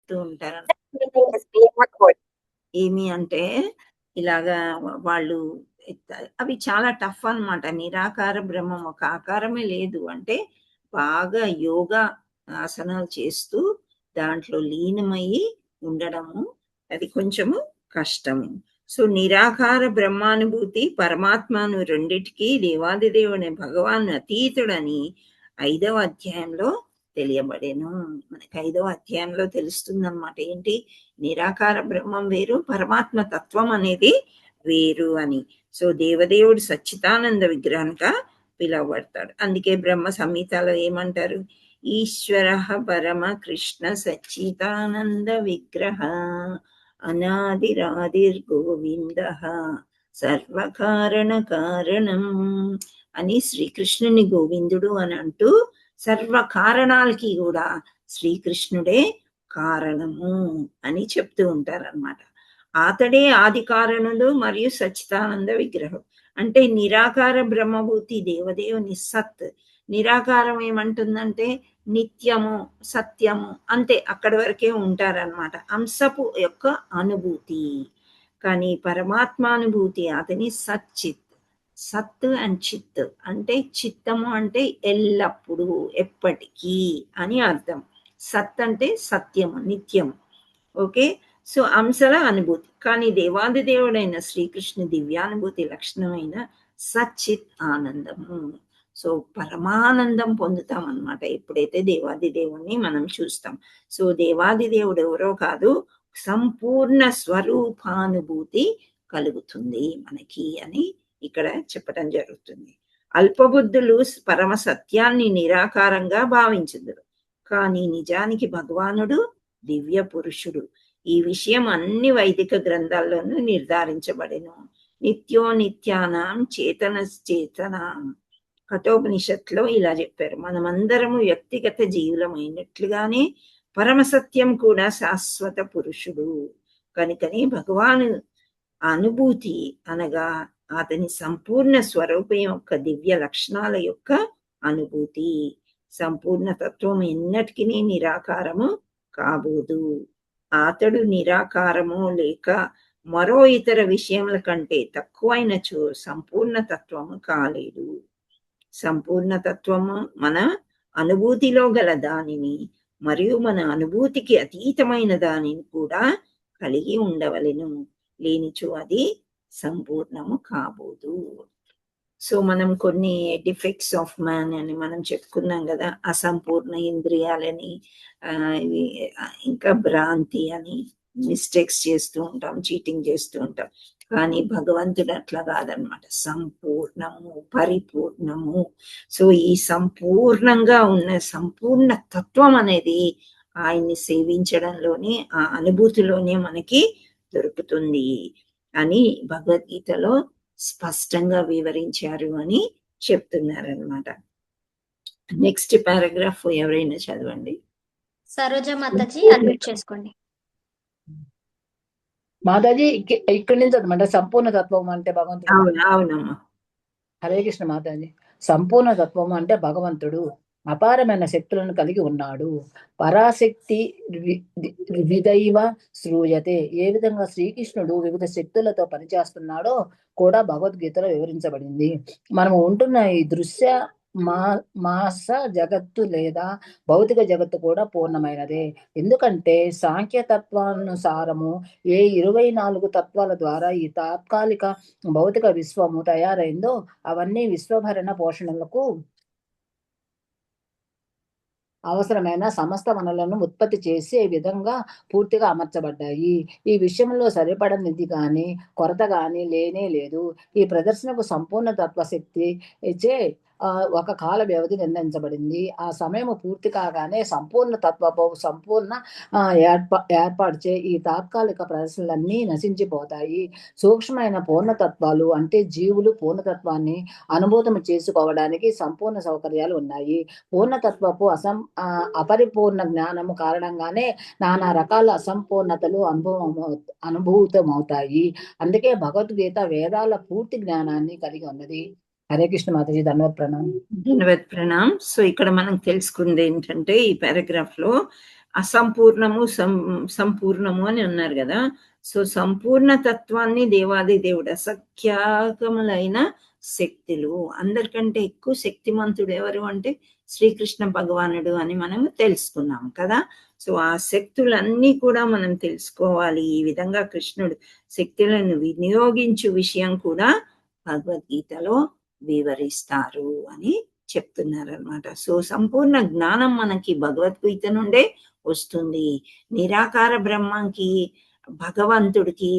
చెప్తూ ఉంటారు. ఏమి అంటే ఇలాగా వాళ్ళు అవి చాలా టఫ్ అన్నమాట. నిరాకార బ్రహ్మం ఒక ఆకారమే లేదు అంటే బాగా యోగా ఆసనాలు చేస్తూ దాంట్లో లీనమయ్యి ఉండడము అది కొంచెము కష్టము. సో నిరాకార బ్రహ్మానుభూతి పరమాత్మను రెండిటికి దేవాదిదేవుని భగవాన్ అతీతుడని 5వ అధ్యాయంలో తెలియబడేను. మనకి 5వ అధ్యాయంలో తెలుస్తుందన్నమాట. ఏంటి? నిరాకార బ్రహ్మం వేరు, పరమాత్మ తత్వం అనేది వేరు అని. సో దేవదేవుడు సచ్చిదానంద విగ్రహంగా పిలువబడతాడు. అందుకే బ్రహ్మ సంహితలో ఏమంటారు? ఈశ్వర పరమ కృష్ణ సచ్చిదానంద విగ్రహ అనాదిరాదిర్గోవింద సర్వకారణ కారణం అని శ్రీకృష్ణుని గోవిందుడు అని అంటూ సర్వ కారణాలకి కూడా శ్రీకృష్ణుడే కారణము అని చెప్తూ ఉంటారన్నమాట. అతడే ఆది కారణుడు మరియు సచ్చిదానంద విగ్రహం. అంటే నిరాకార బ్రహ్మభూతి దేవదేవుని సత్. నిరాకారం ఏమంటుందంటే నిత్యము సత్యము అంతే, అక్కడి వరకే ఉంటారన్నమాట. అంశపు యొక్క అనుభూతి. కానీ పరమాత్మానుభూతి అతని సచ్చిత్. సత్ అండ్ చిత్ అంటే చిత్తము అంటే ఎల్లప్పుడూ ఎప్పటికీ అని అర్థం. సత్ అంటే సత్యము నిత్యం. ఓకే. సో అంశల అనుభూతి. కానీ దేవాది దేవుడైన శ్రీకృష్ణ దివ్యానుభూతి లక్షణమైన సచ్చిత్ ఆనందము. సో పరమానందం పొందుతాం అన్నమాట ఎప్పుడైతే దేవాది దేవుణ్ణి మనం చూస్తాం. సో దేవాది దేవుడు ఎవరో కాదు, సంపూర్ణ స్వరూపానుభూతి కలుగుతుంది మనకి అని ఇక్కడ చెప్పడం జరుగుతుంది. అల్పబుద్ధులు పరమ సత్యాన్ని నిరాకారంగా భావించుదురు, కానీ నిజానికి భగవానుడు దివ్య పురుషుడు. ఈ విషయం అన్ని వైదిక గ్రంథాల్లోనూ నిర్ధారించబడెను. నిత్యో నిత్యానాం చేతన చేతనాం కఠోపనిషత్తులో ఇలా చెప్పారు. మనమందరము వ్యక్తిగత జీవులమైనట్లుగానే పరమసత్యం కూడా శాశ్వత పురుషుడు. కనుకనే భగవాను అనుభూతి అనగా అతని సంపూర్ణ స్వరూపం యొక్క దివ్య లక్షణాల యొక్క అనుభూతి. సంపూర్ణ తత్వం ఎన్నటికీ నిరాకారము కాబోదు. అతడు నిరాకారము లేక మరో ఇతర విషయముల కంటే తక్కువైనచో సంపూర్ణ తత్వము కాలేడు. సంపూర్ణ తత్వము మన అనుభూతిలో గల దానిని మరియు మన అనుభూతికి అతీతమైన దానిని కూడా కలిగి ఉండవలెను. లేనిచో అది సంపూర్ణము కాబోదు. సో మనం కొన్ని డిఫెక్ట్స్ ఆఫ్ మ్యాన్ అని మనం చెప్పుకున్నాం కదా. అసంపూర్ణ ఇంద్రియాలని, ఇంకా భ్రాంతి అని, మిస్టేక్స్ చేస్తూ ఉంటాం, చీటింగ్ చేస్తూ ఉంటాం. కానీ భగవంతుడు అట్లా కాదనమాట. సంపూర్ణము, పరిపూర్ణము. సో ఈ సంపూర్ణంగా ఉన్న సంపూర్ణ తత్వం అనేది ఆయన్ని సేవించడంలోనే, ఆ అనుభూతిలోనే మనకి దొరుకుతుంది అని భగవద్గీతలో స్పష్టంగా వివరించారు అని చెప్తున్నారనమాట. నెక్స్ట్ పారాగ్రాఫ్ ఎవరైనా చదవండి. సరోజ మాతాజీ అడ్మిట్ చేసుకోండి. మాతాజీ ఇక్కడి నుంచి అనమాట సంపూర్ణ తత్వం అంటే భగవంతుడు. అవునమ్మా. హరే కృష్ణ మాతాజీ. సంపూర్ణ తత్వం అంటే భగవంతుడు అపారమైన శక్తులను కలిగి ఉన్నాడు. పరాశక్తి వివిధైవ శ్రూయతే. ఏ విధంగా శ్రీకృష్ణుడు వివిధ శక్తులతో పనిచేస్తున్నాడో కూడా భగవద్గీతలో వివరించబడింది. మనము ఉంటున్న ఈ దృశ్య మాస జగత్తు లేదా భౌతిక జగత్తు కూడా పూర్ణమైనదే. ఎందుకంటే సాంఖ్యతత్వానుసారము ఏ 24 తత్వాల ద్వారా ఈ తాత్కాలిక భౌతిక విశ్వము తయారైందో అవన్నీ విశ్వభరణ పోషణలకు అవసరమైన సమస్త వనరులను ఉత్పత్తి చేసే విధంగా పూర్తిగా అమర్చబడ్డాయి. ఈ విషయంలో సరిపడనిది కానీ కొరత కానీ లేనే లేదు. ఈ ప్రదర్శనకు సంపూర్ణ తత్వశక్తి ఇచ్చే ఒక కాల వ్యవధి నిర్ణయించబడింది. ఆ సమయం పూర్తి కాగానే సంపూర్ణ తత్వపు సంపూర్ణ ఏర్పాటుచే ఈ తాత్కాలిక ప్రదర్శనలన్నీ నశించిపోతాయి. సూక్ష్మమైన పూర్ణతత్వాలు అంటే జీవులు పూర్ణతత్వాన్ని అనుభూతం చేసుకోవడానికి సంపూర్ణ సౌకర్యాలు ఉన్నాయి. పూర్ణతత్వపు అపరిపూర్ణ జ్ఞానము కారణంగానే నానా రకాల అసంపూర్ణతలు అనుభూతమవుతాయి. అందుకే భగవద్గీత వేదాల పూర్తి జ్ఞానాన్ని కలిగి ఉన్నది. హరే కృష్ణ మాతాజీ. ధన్యవాద్ ప్రణామ్. ధన్యవాద్ ప్రణామ్. సో ఇక్కడ మనం తెలుసుకుంది ఏంటంటే ఈ పారాగ్రాఫ్ లో అసంపూర్ణము సంపూర్ణము అని అన్నారు కదా. సో సంపూర్ణ తత్వాన్ని దేవాది దేవుడు, అసఖ్యాకములైన శక్తులు, అందరికంటే ఎక్కువ శక్తిమంతుడు ఎవరు అంటే శ్రీకృష్ణ భగవానుడు అని మనం తెలుసుకున్నాం కదా. సో ఆ శక్తులన్నీ కూడా మనం తెలుసుకోవాలి. ఈ విధంగా కృష్ణుడు శక్తులను వినియోగించు విషయం కూడా భగవద్గీతలో వివరిస్తారు అని చెప్తున్నారు అనమాట. సో సంపూర్ణ జ్ఞానం మనకి భగవద్గీత నుండే వస్తుంది. నిరాకార బ్రహ్మంకి భగవంతుడికి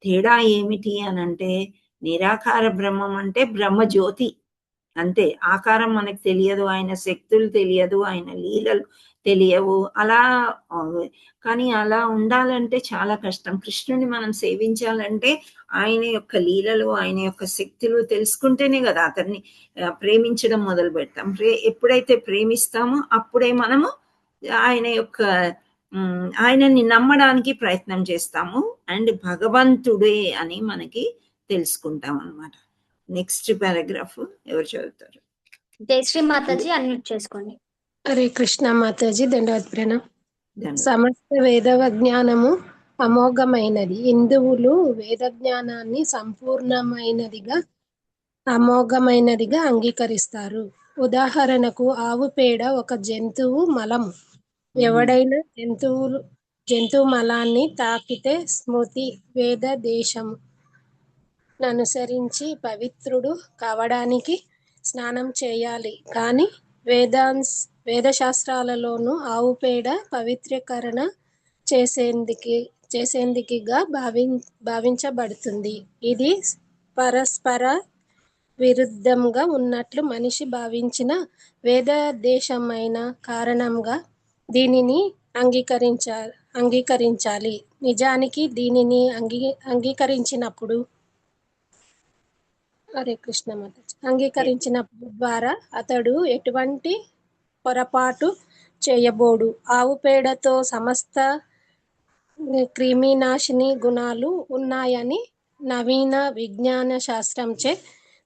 తేడా ఏమిటి అని అంటే, నిరాకార బ్రహ్మం అంటే బ్రహ్మ జ్యోతి అంతే. ఆకారం మనకు తెలియదు, ఆయన శక్తులు తెలియదు, ఆయన లీలలు తెలియవు. అలా కానీ అలా ఉండాలంటే చాలా కష్టం. కృష్ణుని మనం సేవించాలంటే ఆయన యొక్క లీలలు, ఆయన యొక్క శక్తులు తెలుసుకుంటేనే కదా అతన్ని ప్రేమించడం మొదలు పెడతాం. ఎప్పుడైతే ప్రేమిస్తామో అప్పుడే మనము ఆయన యొక్క ఆయనని నమ్మడానికి ప్రయత్నం చేస్తాము అండ్ భగవంతుడే అని మనకి తెలుసుకుంటాం అన్నమాట. నెక్స్ట్ పారాగ్రాఫ్ ఎవరు చదువుతారు? జయశ్రీ మాతాజీ అన్మ్యూట్ చేసుకోండి. హరే కృష్ణ మాతాజీ, దండవత్ ప్రణామం. ధన్యవాదాలు. సమస్త వేదవ జ్ఞానము అమోఘమైనది. హిందువులు వేద జ్ఞానాన్ని సంపూర్ణమైనదిగా అమోఘమైనదిగా అంగీకరిస్తారు. ఉదాహరణకు ఆవు పేడ ఒక జంతువు మలము. ఎవడైనా జంతువు మలాన్ని తాకితే స్మృతి వేద దేశము అనుసరించి పవిత్రుడు కావడానికి స్నానం చేయాలి. కానీ వేదశాస్త్రాలలోనూ ఆవు పేడ పవిత్రీకరణ చేసేందుకుగా భావించబడుతుంది. ఇది పరస్పర విరుద్ధంగా ఉన్నట్లు మనిషి భావించిన వేదదేశమైన కారణంగా దీనిని అంగీకరించాలి. నిజానికి దీనిని అంగీకరించినప్పుడు హరే కృష్ణ మాతాజీ అంగీకరించినప్పుడు ద్వారా అతడు ఎటువంటి పొరపాటు చేయబోడు. ఆవు పేడతో సమస్త క్రిమినాశిని గుణాలు ఉన్నాయని నవీన విజ్ఞాన శాస్త్రంచే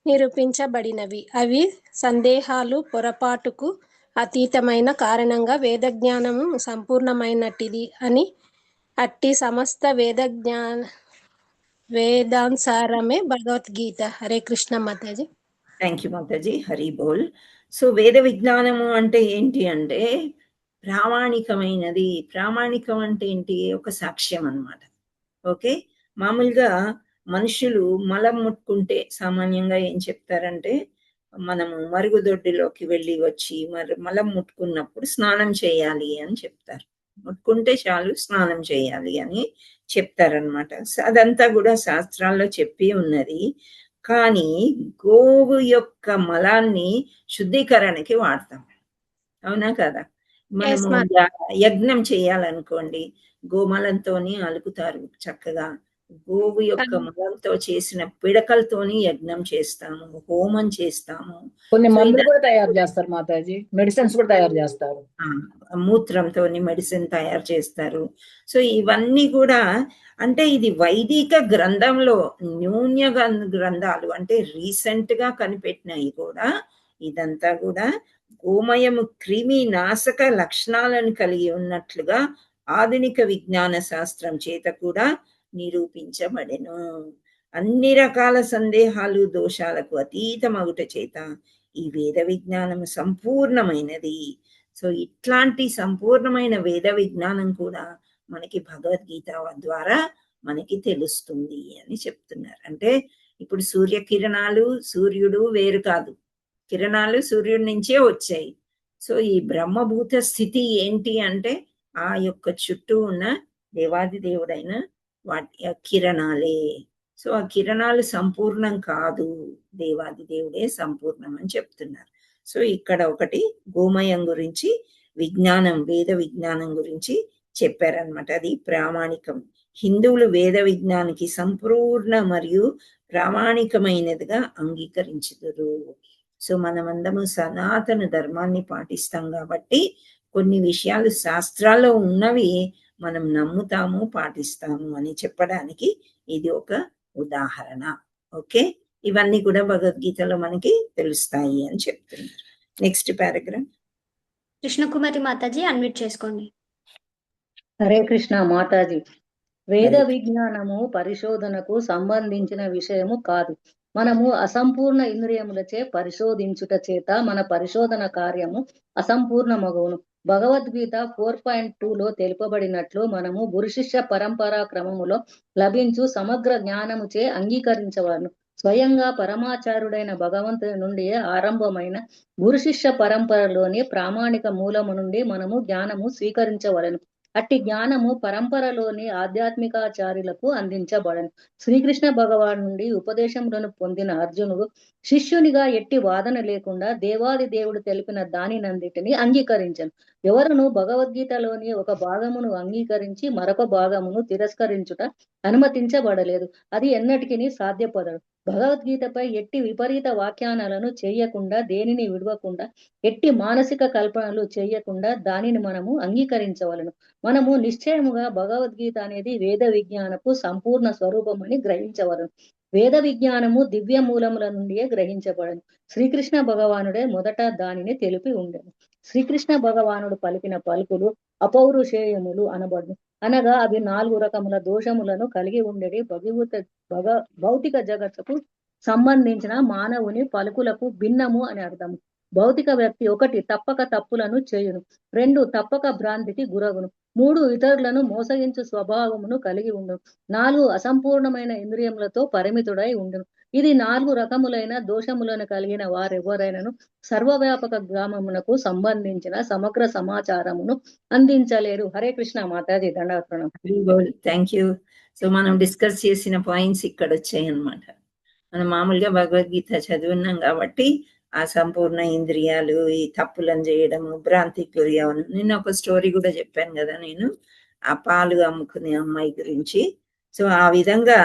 నిరూపించబడినవి. అవి సందేహాలు, పొరపాటుకు అతీతమైన కారణంగా వేద జ్ఞానము సంపూర్ణమైనటిది అని అట్టి సమస్త వేదాంసారమే భగవద్గీత. హరే కృష్ణ మాతాజీ. థ్యాంక్ యూ మాతాజీ. హరి బోల్. సో వేద విజ్ఞానము అంటే ఏంటి అంటే ప్రామాణికమైనది. ప్రామాణికం అంటే ఏంటి? ఒక సాక్ష్యం అన్నమాట. ఓకే, మామూలుగా మనుషులు మలం ముట్టుకుంటే సామాన్యంగా ఏం చెప్తారంటే, మనము మరుగుదొడ్డిలోకి వెళ్ళి వచ్చి మలం ముట్టుకున్నప్పుడు స్నానం చేయాలి అని చెప్తారు. ముట్టుకుంటే చాలు స్నానం చేయాలి అని చెప్తారనమాట. అదంతా కూడా శాస్త్రాల్లో చెప్పి ఉన్నది. కానీ గోవు యొక్క మలాన్ని శుద్ధీకరణకి వాడతాం, అవునా కదా? మనము యజ్ఞం చేయాలనుకోండి, గోమలంతోని అలుకుతారు చక్కగా. గోవు యొక్క మలంతో చేసిన పిడకలతోని యజ్ఞం చేస్తాము, హోమం చేస్తాము. కొన్ని మందులు కూడా తయారు చేస్తారు మాతాజీ, మెడిసిన్స్ కూడా తయారు చేస్తారు. మూత్రంతో మెడిసిన్ తయారు చేస్తారు. సో ఇవన్నీ కూడా అంటే ఇది వైదిక గ్రంథంలో న్యూన్య గ్రంథాలు అంటే రీసెంట్ గా కనిపెట్టినవి కూడా. ఇదంతా కూడా గోమయము క్రిమి నాశక లక్షణాలను కలిగి ఉన్నట్లుగా ఆధునిక విజ్ఞాన శాస్త్రం చేత కూడా నిరూపించబడెను. అన్ని రకాల సందేహాలు, దోషాలకు అతీతమగుట చేత ఈ వేద విజ్ఞానము సంపూర్ణమైనది. సో ఇట్లాంటి సంపూర్ణమైన వేద విజ్ఞానం కూడా మనకి భగవద్గీత ద్వారా మనకి తెలుస్తుంది అని చెప్తున్నారు. అంటే ఇప్పుడు సూర్యకిరణాలు, సూర్యుడు వేరు కాదు, కిరణాలు సూర్యుడి నుంచే వచ్చాయి. సో ఈ బ్రహ్మభూత స్థితి ఏంటి అంటే ఆ యొక్క చుట్టూ ఉన్న దేవాది దేవుడైన వాటి కిరణాలే. సో ఆ కిరణాలు సంపూర్ణం కాదు, దేవాది దేవుడే సంపూర్ణం అని చెప్తున్నారు. సో ఇక్కడ ఒకటి గోమయం గురించి విజ్ఞానం, వేద విజ్ఞానం గురించి చెప్పారనమాట. అది ప్రామాణికం. హిందువులు వేద విజ్ఞానికి సంపూర్ణ మరియు ప్రామాణికమైనదిగా అంగీకరించుదురు. సో మనమందము సనాతన ధర్మాన్ని పాటిస్తాం కాబట్టి కొన్ని విషయాలు శాస్త్రాల్లో ఉన్నవి మనం నమ్ముతాము, పాటిస్తాము అని చెప్పడానికి ఇది ఒక ఉదాహరణ. ఓకే, ఇవన్నీ కూడా భగవద్గీతలో మనకి తెలుస్తాయి అని చెప్తున్నారు. Next paragraph. Krishnakumari Mataji unmute చేసుకోండి. హరే కృష్ణ మాతాజీ. వేద హరే విజ్ఞానము పరిశోధనకు సంబంధించిన విషయము కాదు. మనము అసంపూర్ణ ఇంద్రియములచే పరిశోధించుట చేత మన పరిశోధన కార్యము అసంపూర్ణమగును. భగవద్గీత 4.2లో తెలుపబడినట్లు మనము గురు శిష్య పరంపరా క్రమములో లభించు సమగ్ర జ్ఞానముచే అంగీకరించవలను. స్వయంగా పరమాచార్యుడైన భగవంతుని నుండి ఆరంభమైన గురు శిష్య పరంపరలోని ప్రామాణిక మూలము నుండి మనము జ్ఞానము స్వీకరించవలను. అట్టి జ్ఞానము పరంపరలోని ఆధ్యాత్మికాచార్యులకు అందించబడను. శ్రీకృష్ణ భగవాన్ నుండి ఉపదేశములను పొందిన అర్జునుడు శిష్యునిగా ఎట్టి వాదన లేకుండా దేవాది దేవుడు తెలిపిన దానినందిటిని అంగీకరించను. ఎవరును భగవద్గీతలోని ఒక భాగమును అంగీకరించి మరొక భాగమును తిరస్కరించుట అనుమతించబడలేదు. అది ఎన్నటికీ సాధ్యపడదు. భగవద్గీతపై ఎట్టి విపరీత వ్యాఖ్యానాలను చేయకుండా, దేనిని విడవకుండా, ఎట్టి మానసిక కల్పనలు చేయకుండా దానిని మనము అంగీకరించవలను. మనము నిశ్చయముగా భగవద్గీత అనేది వేద విజ్ఞానపు సంపూర్ణ స్వరూపమని గ్రహించవలను. వేద విజ్ఞానము దివ్య మూలముల నుండియే గ్రహించబడను. శ్రీకృష్ణ భగవానుడే మొదట దానిని తెలిపి ఉండెను. శ్రీకృష్ణ భగవానుడు పలికిన పలుకులు అపౌరుషేయములు అనబడును. అనగా అవి 4 రకముల దోషములను కలిగి ఉండేది. భౌతిక జగత్తుకు సంబంధించిన మానవుని పలుకులకు భిన్నము అని అర్థము. భౌతిక వ్యక్తి 1 తప్పక తప్పులను చేయును, 2 తప్పక భ్రాంతికి గురగును, 3 ఇతరులను మోసగించు స్వభావమును కలిగి ఉండును, 4 అసంపూర్ణమైన ఇంద్రియములతో పరిమితుడై ఉండును. ఇది 4 రకములైన దోషములను కలిగిన వారెవరైనను సర్వవ్యాపక గ్రామమునకు సంబంధించిన సమగ్ర సమాచారమును అందించలేరు. హరే కృష్ణ మాతాజీ. దండాత్రణం. Thank you. సో మనం డిస్కస్ చేసిన పాయింట్స్ ఇక్కడ వచ్చాయి అన్నమాట. మనం మామూలుగా భగవద్గీత చదివినాం కాబట్టి ఆ సంపూర్ణ ఇంద్రియాలు, ఈ తప్పులను చేయడము, భ్రాంతికి గురి అవను. నిన్న ఒక స్టోరీ కూడా చెప్పాను కదా నేను, ఆ పాలు అమ్ముకునే అమ్మాయి గురించి. సో ఆ విధంగా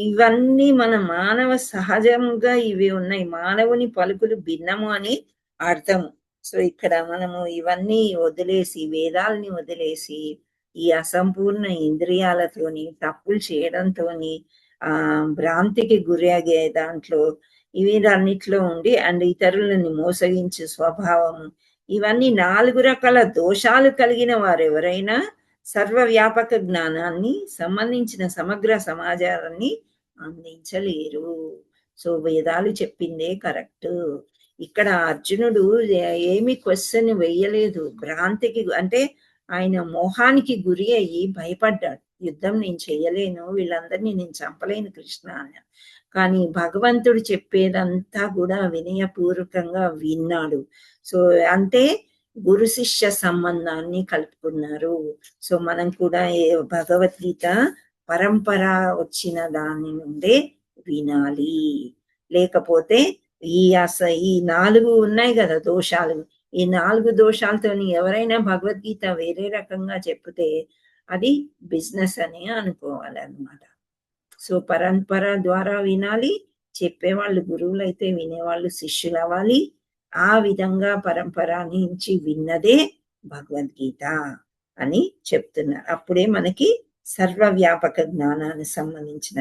ఇవన్నీ మన మానవ సహజంగా ఇవి ఉన్నాయి. మానవుని పలుకులు భిన్నము అని అర్థము. సో ఇక్కడ మనము ఇవన్నీ వదిలేసి, వేదాలని వదిలేసి, ఈ అసంపూర్ణ ఇంద్రియాలతోని, తప్పులు చేయడంతోని, భ్రాంతికి గురయ్యే దాంట్లో, వీటన్నిటిలో ఉండి అండ్ ఇతరులని మోసగించే స్వభావము, ఇవన్నీ 4 రకాల దోషాలు కలిగిన వారు ఎవరైనా సర్వవ్యాపక జ్ఞానాన్ని సంబంధించిన సమగ్ర సమాచారాన్ని అందించలేరు. సో వేదాలు చెప్పిందే కరెక్ట్. ఇక్కడ అర్జునుడు ఏమి క్వశ్చన్ వేయలేదు. భ్రాంతికి అంటే ఆయన మోహానికి గురి అయ్యి భయపడ్డాడు. యుద్ధం నేను చెయ్యలేను, వీళ్ళందరినీ నేను చంపలేను కృష్ణ అని. కానీ భగవంతుడు చెప్పేదంతా కూడా వినయపూర్వకంగా విన్నాడు. సో అంటే గురు శిష్య సంబంధాన్ని కలుపుకున్నారు. సో మనం కూడా భగవద్గీత పరంపర వచ్చిన దాని నుండే వినాలి. లేకపోతే ఈ 4 ఉన్నాయి కదా దోషాలు, ఈ 4 దోషాలతోని ఎవరైనా భగవద్గీత వేరే రకంగా చెప్తే అది బిజినెస్ అని అనుకోవాలన్నమాట. సో పరంపర ద్వారా వినాలి, చెప్పేవాళ్ళు గురువులు అయితే వినేవాళ్ళు శిష్యులు అవ్వాలి. ఆ విధంగా పరంపర నుంచి విన్నదే భగవద్గీత అని చెప్తున్నారు. అప్పుడే మనకి సర్వవ్యాపక జ్ఞానానికి సంబంధించిన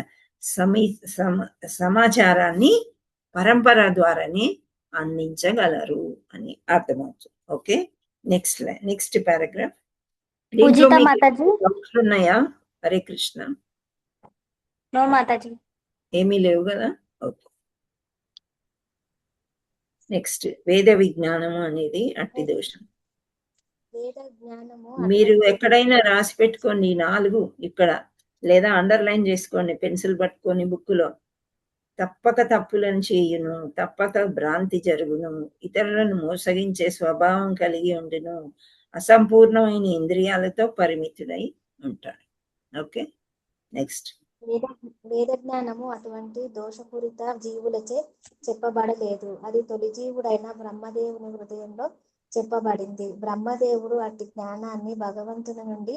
సమాచారాన్ని పరంపర ద్వారానే అందించగలరు అని అర్థమవుతుంది. Okay, next paragraph. దీంట్లో మీకు ఉన్నాయా? హరే కృష్ణ. నో మాతాజీ. ఏమీ లేవు కదా? ఓకే. నెక్స్ట్ వేద విజ్ఞానము అనేది అట్టి దోషం. మీరు ఎక్కడైనా రాసి పెట్టుకోండి 4 ఇక్కడ, లేదా అండర్లైన్ చేసుకోండి పెన్సిల్ పట్టుకొని బుక్కులో. తప్పక తప్పులను చేయును, తప్పక భ్రాంతి జరుగును, ఇతరులను మోసగించే స్వభావం కలిగి ఉండును, అసంపూర్ణమైన ఇంద్రియాలతో పరిమితుడై ఉంటాడు. Okay, next. వేద జ్ఞానము అటువంటి దోషపూరిత జీవులచే చెప్పబడలేదు. అది తొలి జీవుడైన బ్రహ్మదేవుని హృదయంలో చెప్పబడింది. బ్రహ్మదేవుడు అట్టి జ్ఞానాన్ని భగవంతుని నుండి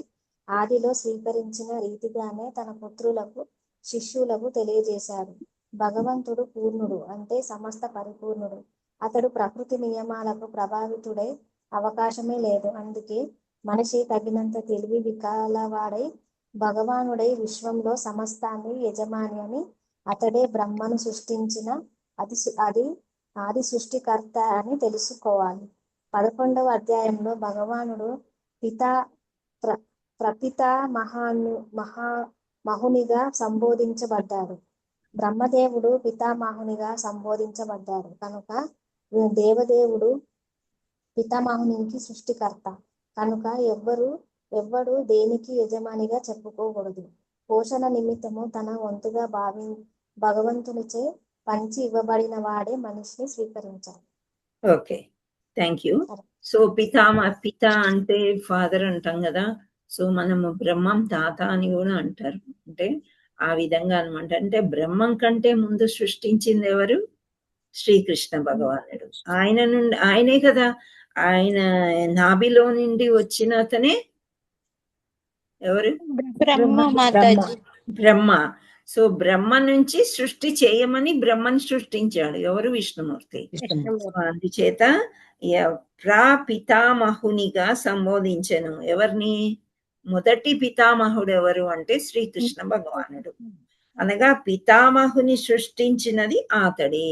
ఆదిలో స్వీకరించిన రీతిగానే తన పుత్రులకు, శిష్యులకు తెలియజేశాడు. భగవంతుడు పూర్ణుడు, అంటే సమస్త పరిపూర్ణుడు. అతడు ప్రకృతి నియమాలకు ప్రభావితుడై అవకాశమే లేదు. అందుకే మనిషి తగినంత తెలివి వికాలవాడై భగవానుడై విశ్వంలో సమస్తాన్ని యజమాని అని, అతడే బ్రహ్మను సృష్టించిన ఆది సృష్టికర్త అని తెలుసుకోవాలి. 11వ అధ్యాయంలో భగవానుడు ప్రపిత మహునిగా సంబోధించబడ్డాడు. బ్రహ్మదేవుడు పితామహునిగా సంబోధించబడ్డాడు కనుక దేవదేవుడు పితామహునికి సృష్టికర్త కనుక ఎవ్వడు దేనికి యజమానిగా చెప్పుకోకూడదు. పోషణ నిమిత్తము తన వంతుగా భగవంతునిచే పంచి ఇవ్వబడిన వాడే మనిషిని స్వీకరించాలి. Okay, thank you. సో పిత అంటే ఫాదర్ అంటాం కదా. సో మనము బ్రహ్మం తాత అని కూడా అంటారు. అంటే ఆ విధంగా అనమాట. అంటే బ్రహ్మం కంటే ముందు సృష్టించింది ఎవరు? శ్రీకృష్ణ భగవానుడు. ఆయనే కదా, ఆయన నాభిలో నుండి వచ్చిన అతనే ఎవరు? బ్రహ్మ. సో బ్రహ్మ నుంచి సృష్టి చేయమని బ్రహ్మని సృష్టించాడు ఎవరు? విష్ణుమూర్తి. అందుచేత ప్రాపితామహునిగా సంబోధించను. ఎవరిని? మొదటి పితామహుడు ఎవరు అంటే శ్రీకృష్ణ భగవానుడు. అనగా పితామహుని సృష్టించినది అతడే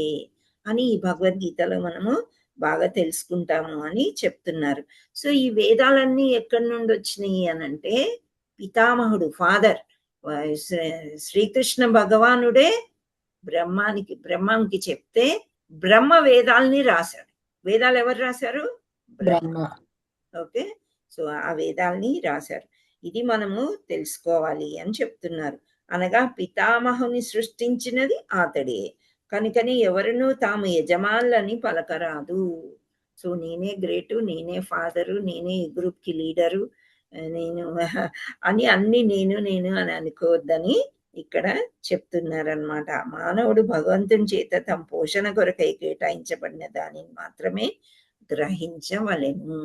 అని ఈ భగవద్గీతలో మనము బాగా తెలుసుకుంటాము అని చెప్తున్నారు. సో ఈ వేదాలన్నీ ఎక్కడి నుండి వచ్చినాయి అనంటే పితామహుడు, ఫాదర్ శ్రీకృష్ణ భగవానుడే బ్రహ్మానికి చెప్తే బ్రహ్మ వేదాలని రాశాడు. వేదాలు ఎవరు రాశారు? బ్రహ్మ. ఓకే, సో ఆ వేదాలని రాశారు. ఇది మనము తెలుసుకోవాలి అని చెప్తున్నారు. అనగా పితామహుని సృష్టించినది అతడే కనుకని ఎవరునూ తాము యజమానులని పలకరాదు. సో నేనే గ్రేటు, నేనే ఫాదరు, నేనే ఈ గ్రూప్ కి లీడరు, నేను అని అన్ని నేను అని అనుకోవద్దని ఇక్కడ చెప్తున్నారనమాట. మానవుడు భగవంతుని చేత తమ పోషణ కొరకై కేటాయించబడిన దానిని మాత్రమే గ్రహించవలెను.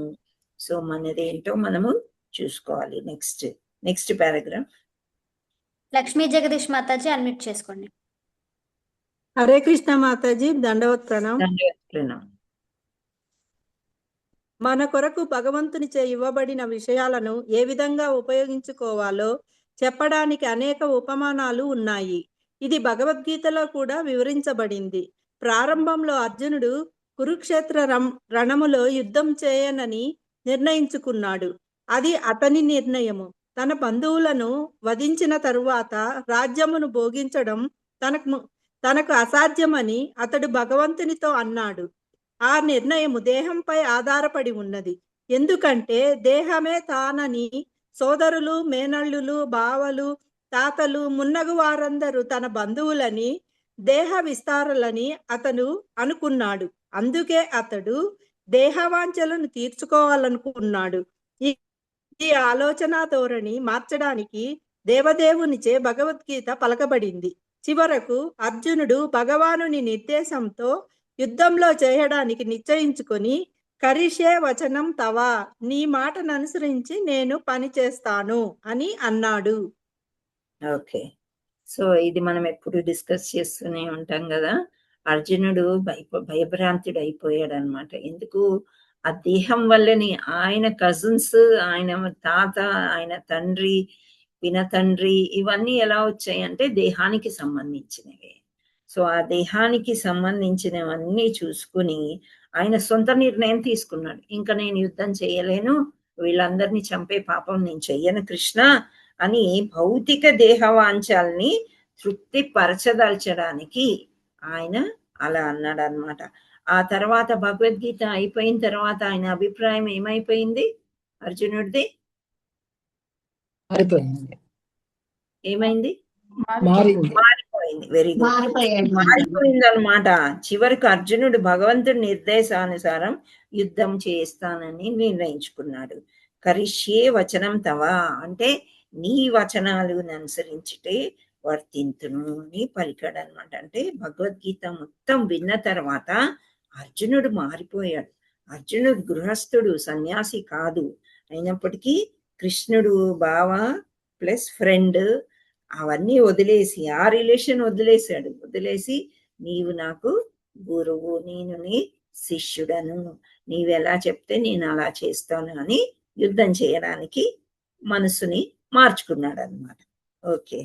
సో మనదేంటో మనము చూసుకోవాలి. Next paragraph. Lakshmi Jagadish Mataji unmute చేసుకోండి. హరే కృష్ణ మాతాజీ, దండవత్ ప్రణామం. మన కొరకు భగవంతునిచే ఇవ్వబడిన విషయాలను ఏ విధంగా ఉపయోగించుకోవాలో చెప్పడానికి అనేక ఉపమానాలు ఉన్నాయి. ఇది భగవద్గీతలో కూడా వివరించబడింది. ప్రారంభంలో అర్జునుడు కురుక్షేత్ర రణములో యుద్ధం చేయనని నిర్ణయించుకున్నాడు. అది అతని నిర్ణయము. తన బంధువులను వధించిన తరువాత రాజ్యమును భోగించడం తనకు అసాధ్యమని అతడు భగవంతునితో అన్నాడు. ఆ నిర్ణయము దేహంపై ఆధారపడి ఉన్నది. ఎందుకంటే దేహమే తానని సోదరులు, మేనల్లులు, బావలు, తాతలు, మున్నగు వారందరూ తన బంధువులని, దేహ విస్తారులని అతను అనుకున్నాడు. అందుకే అతడు దేహవాంఛలను తీర్చుకోవాలనుకున్నాడు. ఈ ఆలోచన ధోరణి మార్చడానికి దేవదేవునిచే భగవద్గీత పలకబడింది. చివరకు అర్జునుడు భగవానుని నిర్దేశంతో యుద్ధంలో చేయడానికి నిశ్చయించుకొని కరిషే వచనం తవా, నీ మాటను అనుసరించి నేను పని చేస్తాను అని అన్నాడు. ఓకే, సో ఇది మనం ఎప్పుడు డిస్కస్ చేస్తూనే ఉంటాం కదా. అర్జునుడు భయభ్రాంతుడు అయిపోయాడు అనమాట. ఎందుకు? ఆ దేహం వల్లని ఆయన కజిన్స్, ఆయన తాత, ఆయన తండ్రి, పినతండ్రి ఇవన్నీ ఎలా వచ్చాయి అంటే దేహానికి సంబంధించినవి. సో ఆ దేహానికి సంబంధించినవన్నీ చూసుకుని ఆయన సొంత నిర్ణయం తీసుకున్నాడు. ఇంకా నేను యుద్ధం చేయలేను, వీళ్ళందరినీ చంపే పాపం నేను చెయ్యను కృష్ణ అని భౌతిక దేహవాంఛల్ని తృప్తి పరచదల్చడానికి ఆయన అలా అన్నాడు అనమాట. ఆ తర్వాత భగవద్గీత అయిపోయిన తర్వాత ఆయన అభిప్రాయం ఏమైపోయింది? అర్జునుడిది ఏమైంది? మారిపోయింది. వెరీ గుడ్, మారిపోయింది అనమాట. చివరికి అర్జునుడు భగవంతుడి నిర్దేశానుసారం యుద్ధం చేస్తానని నిర్ణయించుకున్నాడు. కరిష్యే వచనం తవా అంటే నీ వచనాలను అనుసరించితే వర్తింతును అని పలికాడు అనమాట. అంటే భగవద్గీత మొత్తం విన్న తర్వాత అర్జునుడు మారిపోయాడు. అర్జునుడు గృహస్థుడు, సన్యాసి కాదు. అయినప్పటికీ కృష్ణుడు బావ ప్లస్ ఫ్రెండ్ అవన్నీ వదిలేసి, ఆ రిలేషన్ వదిలేశాడు. వదిలేసి నీవు నాకు గురువు, నేను నీ శిష్యుడను, నీవెలా చెప్తే నేను అలా చేస్తాను అని యుద్ధం చేయడానికి మనసుని మార్చుకున్నాడు అనమాట. ఓకే,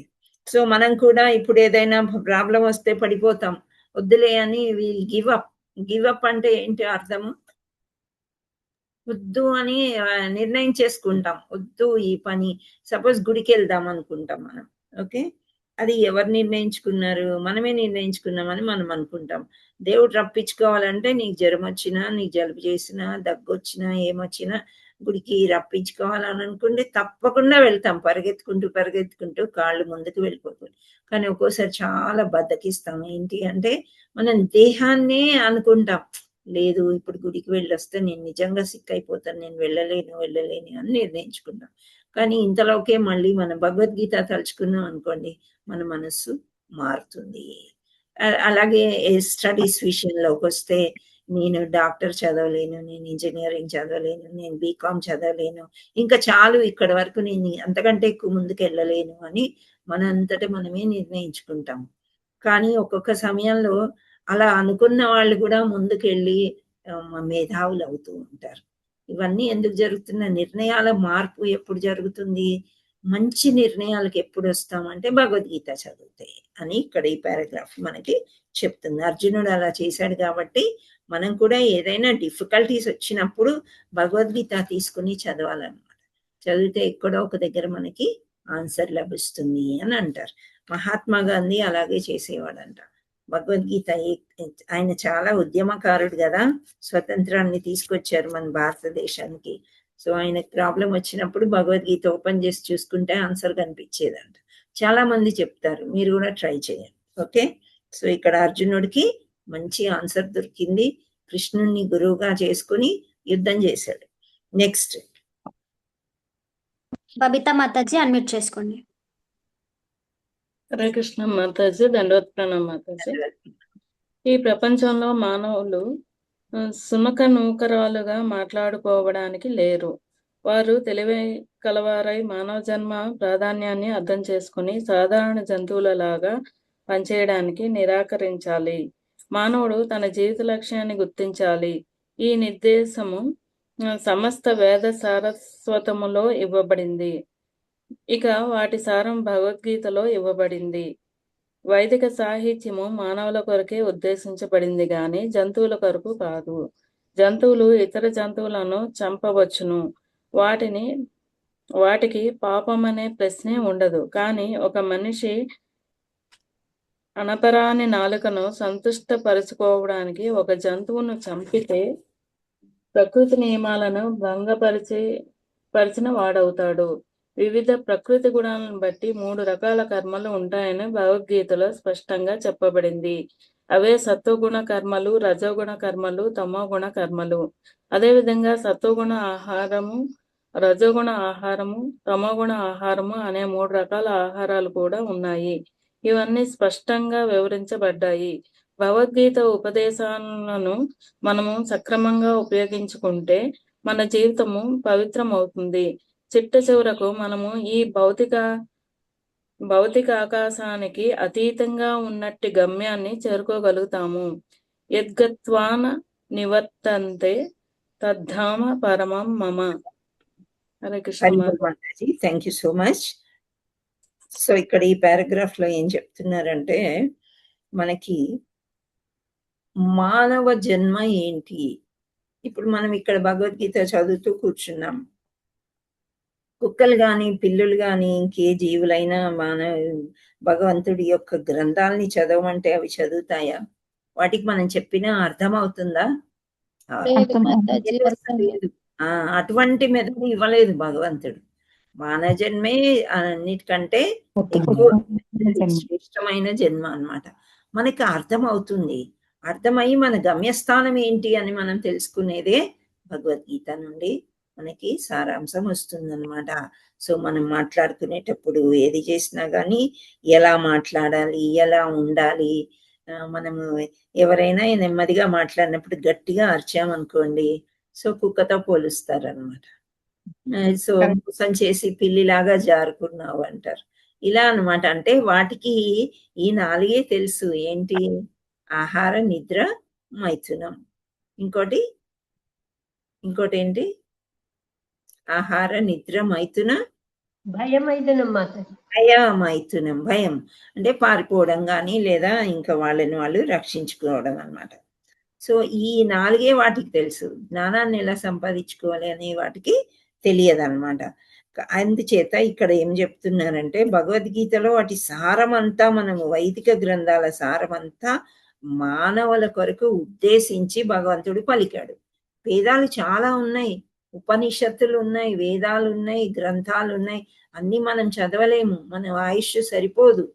సో మనం కూడా ఇప్పుడు ఏదైనా ప్రాబ్లం వస్తే పడిపోతాం, వద్దులే అని we'll give up. Give up అంటే ఏంటి అర్థము? వద్దు అని నిర్ణయం చేసుకుంటాం. వద్దు ఈ పని, సపోజ్ గుడికి వెళ్దాం అనుకుంటాం మనం. ఓకే, అది ఎవరు నిర్ణయించుకున్నారు? మనమే నిర్ణయించుకున్నామని మనం అనుకుంటాం. దేవుడు రప్పించుకోవాలంటే నీకు జ్వరం వచ్చినా, నీకు జలుబు చేసినా, దగ్గు వచ్చినా, ఏమొచ్చినా గుడికి రప్పించుకోవాలని అనుకుంటే తప్పకుండా వెళ్తాం, పరిగెత్తుకుంటూ కాళ్ళు ముందుకు వెళ్ళిపోతుంది. కానీ ఒక్కోసారి చాలా బద్దకిస్తాం. ఏంటి అంటే మనం దేహాన్నే అనుకుంటాం, లేదు ఇప్పుడు గుడికి వెళ్ళొస్తే నేను నిజంగా సిక్ అయిపోతాను, నేను వెళ్ళలేను అని నిర్ణయించుకుంటాం. కానీ ఇంతలోకే మళ్ళీ మనం భగవద్గీత తలుచుకున్నాం అనుకోండి, మన మనస్సు మారుతుంది. అలాగే స్టడీస్ విషయంలోకి వస్తే, నేను డాక్టర్ చదవలేను, నేను ఇంజనీరింగ్ చదవలేను, నేను బీకామ్ చదవలేను, ఇంకా చాలు ఇక్కడ వరకు, నేను అంతకంటే ఎక్కువ ముందుకు వెళ్ళలేను అని మనంతటా మనమే నిర్ణయించుకుంటాం. కానీ ఒక్కొక్క సమయంలో అలా అనుకున్న వాళ్ళు కూడా ముందుకెళ్ళి మేధావులు అవుతూ ఉంటారు. ఇవన్నీ ఎందుకు జరుగుతున్న? నిర్ణయాల మార్పు ఎప్పుడు జరుగుతుంది? మంచి నిర్ణయాలకు ఎప్పుడు వస్తామంటే భగవద్గీత చదివితే అని ఇక్కడ ఈ పారాగ్రాఫ్ మనకి చెప్తుంది. అర్జునుడు అలా చేశాడు కాబట్టి మనం కూడా ఏదైనా డిఫికల్టీస్ వచ్చినప్పుడు భగవద్గీత తీసుకుని చదవాలన్నమాట. చదివితే ఎక్కడో ఒక దగ్గర మనకి ఆన్సర్ లభిస్తుంది అని అంటారు. మహాత్మా గాంధీ అలాగే చేసేవాడంట. భగవద్గీత ఆయన చాలా ఉద్యమకారుడు కదా, స్వతంత్రాన్ని తీసుకొచ్చారు మన భారతదేశానికి. సో ఆయనకు ప్రాబ్లం వచ్చినప్పుడు భగవద్గీత ఓపెన్ చేసి చూసుకుంటే ఆన్సర్ కనిపించేదంట. చాలా మంది చెప్తారు, మీరు కూడా ట్రై చేయండి. ఓకే, సో ఇక్కడ అర్జునుడికి మంచి ఆన్సర్ దొరికింది. కృష్ణుణ్ణి గురువుగా చేసుకుని యుద్ధం చేశాడు. నెక్స్ట్ బబితా మాతాజీ అన్మ్యూట్ చేసుకోండి. హరే కృష్ణ మాతాజీ, దండవత్ ప్రణామం మాతాజీ. ఈ ప్రపంచంలో మానవులు సునక నూకరాలుగా మాట్లాడుకోవడానికి లేరు. వారు తెలివి కలవారై మానవ జన్మ ప్రాధాన్యాన్ని అర్థం చేసుకుని సాధారణ జంతువులలాగా పనిచేయడానికి నిరాకరించాలి. మానవుడు తన జీవిత లక్ష్యాన్ని గుర్తించాలి. ఈ నిర్దేశము సమస్త వేద సారస్వతములో ఇవ్వబడింది. ఇక వాటి సారం భగవద్గీతలో ఇవ్వబడింది. వైదిక సాహిత్యము మానవుల కొరకే ఉద్దేశించబడింది గాని జంతువుల కొరకు కాదు. జంతువులు ఇతర జంతువులను చంపవచ్చును, వాటికి పాపం అనే ప్రశ్నే ఉండదు. కానీ ఒక మనిషి అనపరాని నాలుకను సంతుష్టపరుచుకోవడానికి ఒక జంతువును చంపితే ప్రకృతి నియమాలను భంగపరిచిన వాడవుతాడు. వివిధ ప్రకృతి గుణాలను బట్టి 3 రకాల కర్మలు ఉంటాయని భగవద్గీతలో స్పష్టంగా చెప్పబడింది. అవే సత్వగుణ కర్మలు, రజోగుణ కర్మలు, తమోగుణ కర్మలు. అదేవిధంగా సత్వగుణ ఆహారము, రజోగుణ ఆహారము, తమోగుణ ఆహారము అనే 3 రకాల ఆహారాలు కూడా ఉన్నాయి. ఇవన్నీ స్పష్టంగా వివరించబడ్డాయి. భగవద్గీత ఉపదేశాలను మనము సక్రమంగా ఉపయోగించుకుంటే మన జీవితము పవిత్రమవుతుంది. చిట్ట చివరకు మనము ఈ భౌతిక ఆకాశానికి అతీతంగా ఉన్నట్టి గమ్యాన్ని చేరుకోగలుగుతాము. యద్గత్వాన నివర్తంతే తద్ధామ పరమం మమ. హరే కృష్ణ మాతాజీ, thank you so much. So ఇక్కడ ఈ పారాగ్రాఫ్ లో ఏం చెప్తున్నారంటే, మనకి మానవ జన్మ ఏంటి? ఇప్పుడు మనం ఇక్కడ భగవద్గీత చదువుతూ కూర్చున్నాం. కుక్కలు కానీ పిల్లులు కానీ ఇంకే జీవులైనా భగవంతుడి యొక్క గ్రంథాలని చదవమంటే అవి చదువుతాయా? వాటికి మనం చెప్పినా అర్థం అవుతుందా? లేదు. అటువంటి మెదడు ఇవ్వలేదు భగవంతుడు. మానవ జన్మే అన్నిటికంటే ఎక్కువ శ్రేష్టమైన జన్మ అన్నమాట. మనకి అర్థం అవుతుంది. అర్థమై మన గమ్యస్థానం ఏంటి అని మనం తెలుసుకునేదే భగవద్గీత నుండి మనకి సారాంశం వస్తుందన్నమాట. సో మనం మాట్లాడుకునేటప్పుడు ఏది చేసినా కానీ ఎలా మాట్లాడాలి, ఎలా ఉండాలి. మనము ఎవరైనా నెమ్మదిగా మాట్లాడినప్పుడు గట్టిగా అరిచామనుకోండి, సో కుక్కతో పోలుస్తారనమాట. సో మోసం చేసి పిల్లిలాగా జారుకున్నావు అంటారు. ఇలా అన్నమాట. అంటే వాటికి ఈ 4 తెలుసు. ఏంటి? ఆహార, నిద్ర, మైథునం. ఇంకోటి ఏంటి? ఆహార, నిద్ర, మైథున, భయమైతునం. భయం అంటే పారిపోవడం కానీ లేదా ఇంకా వాళ్ళని వాళ్ళు రక్షించుకోవడం అన్నమాట. సో ఈ 4 వాటికి తెలుసు. జ్ఞానాన్ని ఎలా సంపాదించుకోవాలి అనే వాటికి తెలియదన్నమాట. అందుచేత ఇక్కడ ఏం చెప్తున్నారంటే భగవద్గీతలో వాటి సారమంతా, మనము వైదిక గ్రంథాల సారమంతా మానవుల కొరకు ఉద్దేశించి భగవంతుడు పలికాడు. వేదాలు చాలా ఉన్నాయి, ఉపనిషత్తులు ఉన్నాయి, వేదాలు ఉన్నాయి, గ్రంథాలు ఉన్నాయి. అన్ని మనం చదవలేము, మన ఆయుష్ సరిపోదు,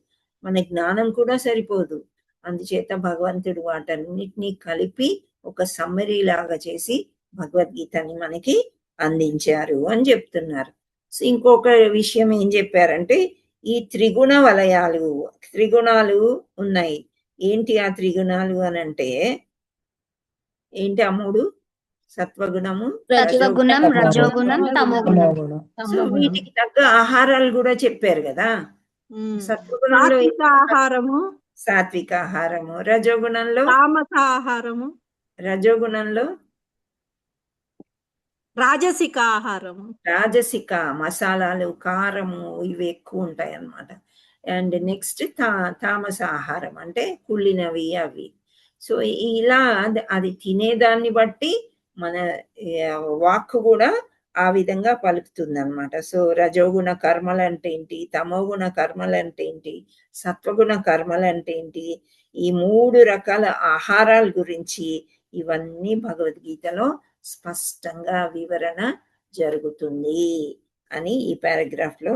మన జ్ఞానం కూడా సరిపోదు. అందుచేత భగవంతుడు వాటన్నిటినీ కలిపి ఒక సమ్మరీ లాగా చేసి భగవద్గీతని మనకి అందించారు అని చెప్తున్నారు. సో ఇంకొక విషయం ఏం చెప్పారంటే ఈ త్రిగుణ వలయాలు, త్రిగుణాలు ఉన్నాయి. ఏంటి ఆ త్రిగుణాలు అని అంటే ఏంటి? ఆ 3 సత్వగుణము, సత్వగుణం, రజోగుణం, తమోగుణం. సో వీటికి తగ్గ ఆహారాలు కూడా చెప్పారు కదా. సత్వగుణంలో సాత్విక ఆహారము, సాత్విక ఆహారము, రజోగుణంలో తామస ఆహారము, రజోగుణంలో రాజసిక ఆహారము, రాజసిక మసాలాలు, కారము ఇవి ఎక్కువ ఉంటాయి అన్నమాట. అండ్ నెక్స్ట్ తామస ఆహారం అంటే కుళ్ళినవి అవి. సో ఇలా అది తినేదాన్ని బట్టి మన వాక్కు కూడా ఆ విధంగా పలుకుతుంది అనమాట. సో రజోగుణ కర్మలు అంటే ఏంటి, తమోగుణ కర్మలు అంటే ఏంటి, సత్వగుణ కర్మలు అంటే ఏంటి, ఈ 3 రకాల ఆహారాల గురించి ఇవన్నీ భగవద్గీతలో స్పష్టంగా వివరణ జరుగుతుంది అని ఈ పారాగ్రాఫ్ లో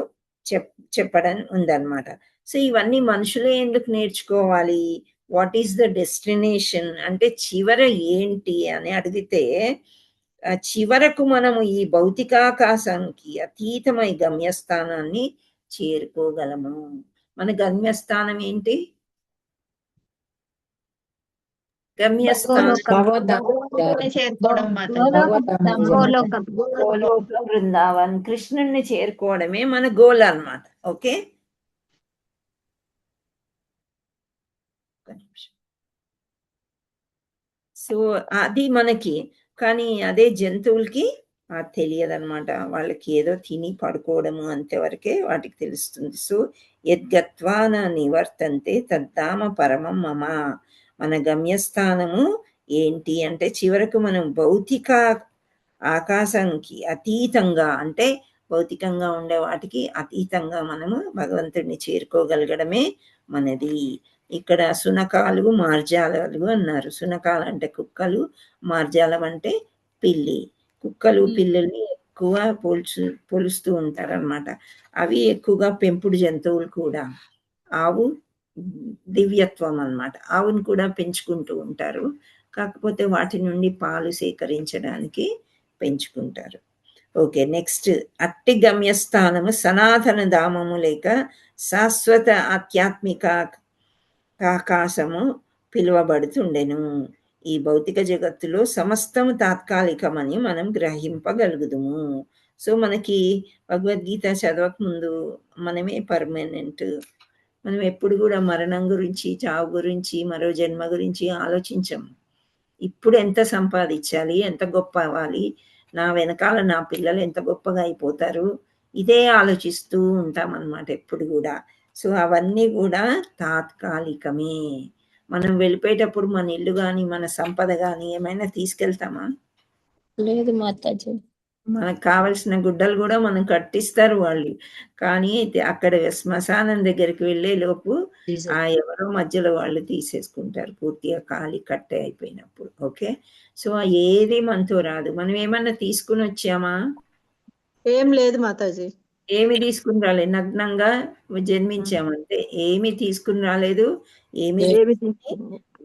చెప్పడం ఉందన్నమాట. సో ఇవన్నీ మనుషులే ఎందుకు నేర్చుకోవాలి, వాట్ ఈస్ ద డెస్టినేషన్ అంటే చివర ఏంటి అని అడిగితే చివరకు మనము ఈ భౌతికాకాశానికి అతీతమై గమ్యస్థానాన్ని చేరుకోగలము. మన గమ్యస్థానం ఏంటి? బృందావన్, కృష్ణుణ్ణి చేరుకోవడమే మన గోల్ అన్నమాట. ఓకే, సో అది మనకి, కానీ అదే జంతువులకి తెలియదన్నమాట. వాళ్ళకి ఏదో తిని పడుకోవడము అంతవరకే వాటికి తెలుస్తుంది. సో యద్గత్వాన నివర్తంతే తద్ధామ పరమం మమ. మన గమ్యస్థానము ఏంటి అంటే చివరకు మనం భౌతిక ఆకాశానికి అతీతంగా, అంటే భౌతికంగా ఉండే వాటికి అతీతంగా మనము భగవంతుడిని చేరుకోగలగడమే మనది. ఇక్కడ సునకాలు, మార్జాలాలు అన్నారు. సునకాలు అంటే కుక్కలు, మార్జాలం అంటే పిల్లి. కుక్కలు పిల్లుల్ని ఎక్కువ పోలుస్తూ ఉంటారన్నమాట. అవి ఎక్కువగా పెంపుడు జంతువులు కూడా. ఆవు దివ్యత్వం అన్నమాట. ఆవును కూడా పెంచుకుంటూ ఉంటారు, కాకపోతే వాటి నుండి పాలు సేకరించడానికి పెంచుకుంటారు. ఓకే, నెక్స్ట్ అట్టి గమ్యస్థానము సనాతన ధామము లేక శాశ్వత ఆధ్యాత్మిక ఆకాశము పిలువబడుతుండెను. ఈ భౌతిక జగత్తులో సమస్తము తాత్కాలికమని మనం గ్రహింపగలుగుదుము. సో మనకి భగవద్గీత చదవక ముందు మనమే పర్మనెంట్. మనం ఎప్పుడు కూడా మరణం గురించి, చావు గురించి, మరో జన్మ గురించి ఆలోచించం. ఇప్పుడు ఎంత సంపాదించాలి, ఎంత గొప్ప అవ్వాలి, నా వెనకాల నా పిల్లలు ఎంత గొప్పగా అయిపోతారు, ఇదే ఆలోచిస్తూ ఉంటాం అన్నమాట ఎప్పుడు కూడా. సో అవన్నీ కూడా తాత్కాలికమే. మనం వెళ్ళిపోయేటప్పుడు మన ఇల్లు కానీ మన సంపద కానీ ఏమైనా తీసుకెళ్తామా? లేదు మాతాజీ. మనకు కావలసిన గుడ్డలు కూడా మనం కట్టిస్తారు వాళ్ళు, కానీ అక్కడ శ్మశానం దగ్గరికి వెళ్ళే లోపు ఎవరో మధ్యలో వాళ్ళు తీసేసుకుంటారు పూర్తిగా ఖాళీ కట్టే అయిపోయినప్పుడు. ఓకే, సో ఏది మనతో రాదు. మనం ఏమన్నా తీసుకుని వచ్చామా? ఏం లేదు మాతాజీ. ఏమి తీసుకుని రాలేదు, నగ్నంగా జన్మించామంటే ఏమి తీసుకుని రాలేదు, ఏమి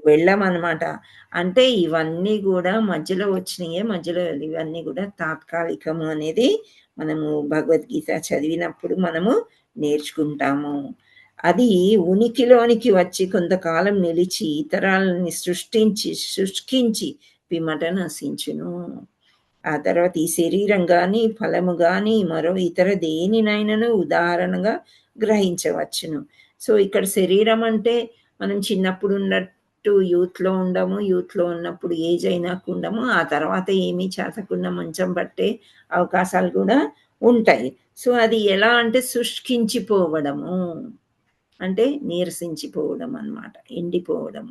వెళ్ళామన్నమాట. అంటే ఇవన్నీ కూడా మధ్యలో వచ్చినాయే, మధ్యలో ఇవన్నీ కూడా తాత్కాలికము అనేది మనము భగవద్గీత చదివినప్పుడు మనము నేర్చుకుంటాము. అది ఉనికిలోనికి వచ్చి కొంతకాలం నిలిచి ఇతరాలని శుష్కించి పిమ్మట నశించును. ఆ తర్వాత ఈ శరీరం కానీ ఫలము కానీ మరో ఇతర దేనినైనాను ఉదాహరణగా గ్రహించవచ్చును. సో ఇక్కడ శరీరం అంటే మనం చిన్నప్పుడు ఉన్నట్టు యూత్లో ఉండము, యూత్లో ఉన్నప్పుడు ఏజ్ అయినాక ఉండము, ఆ తర్వాత ఏమీ చేతకుండా మంచం పట్టే అవకాశాలు కూడా ఉంటాయి. సో అది ఎలా అంటే శుష్కించిపోవడము అంటే నీరసించిపోవడం అన్నమాట, ఎండిపోవడం.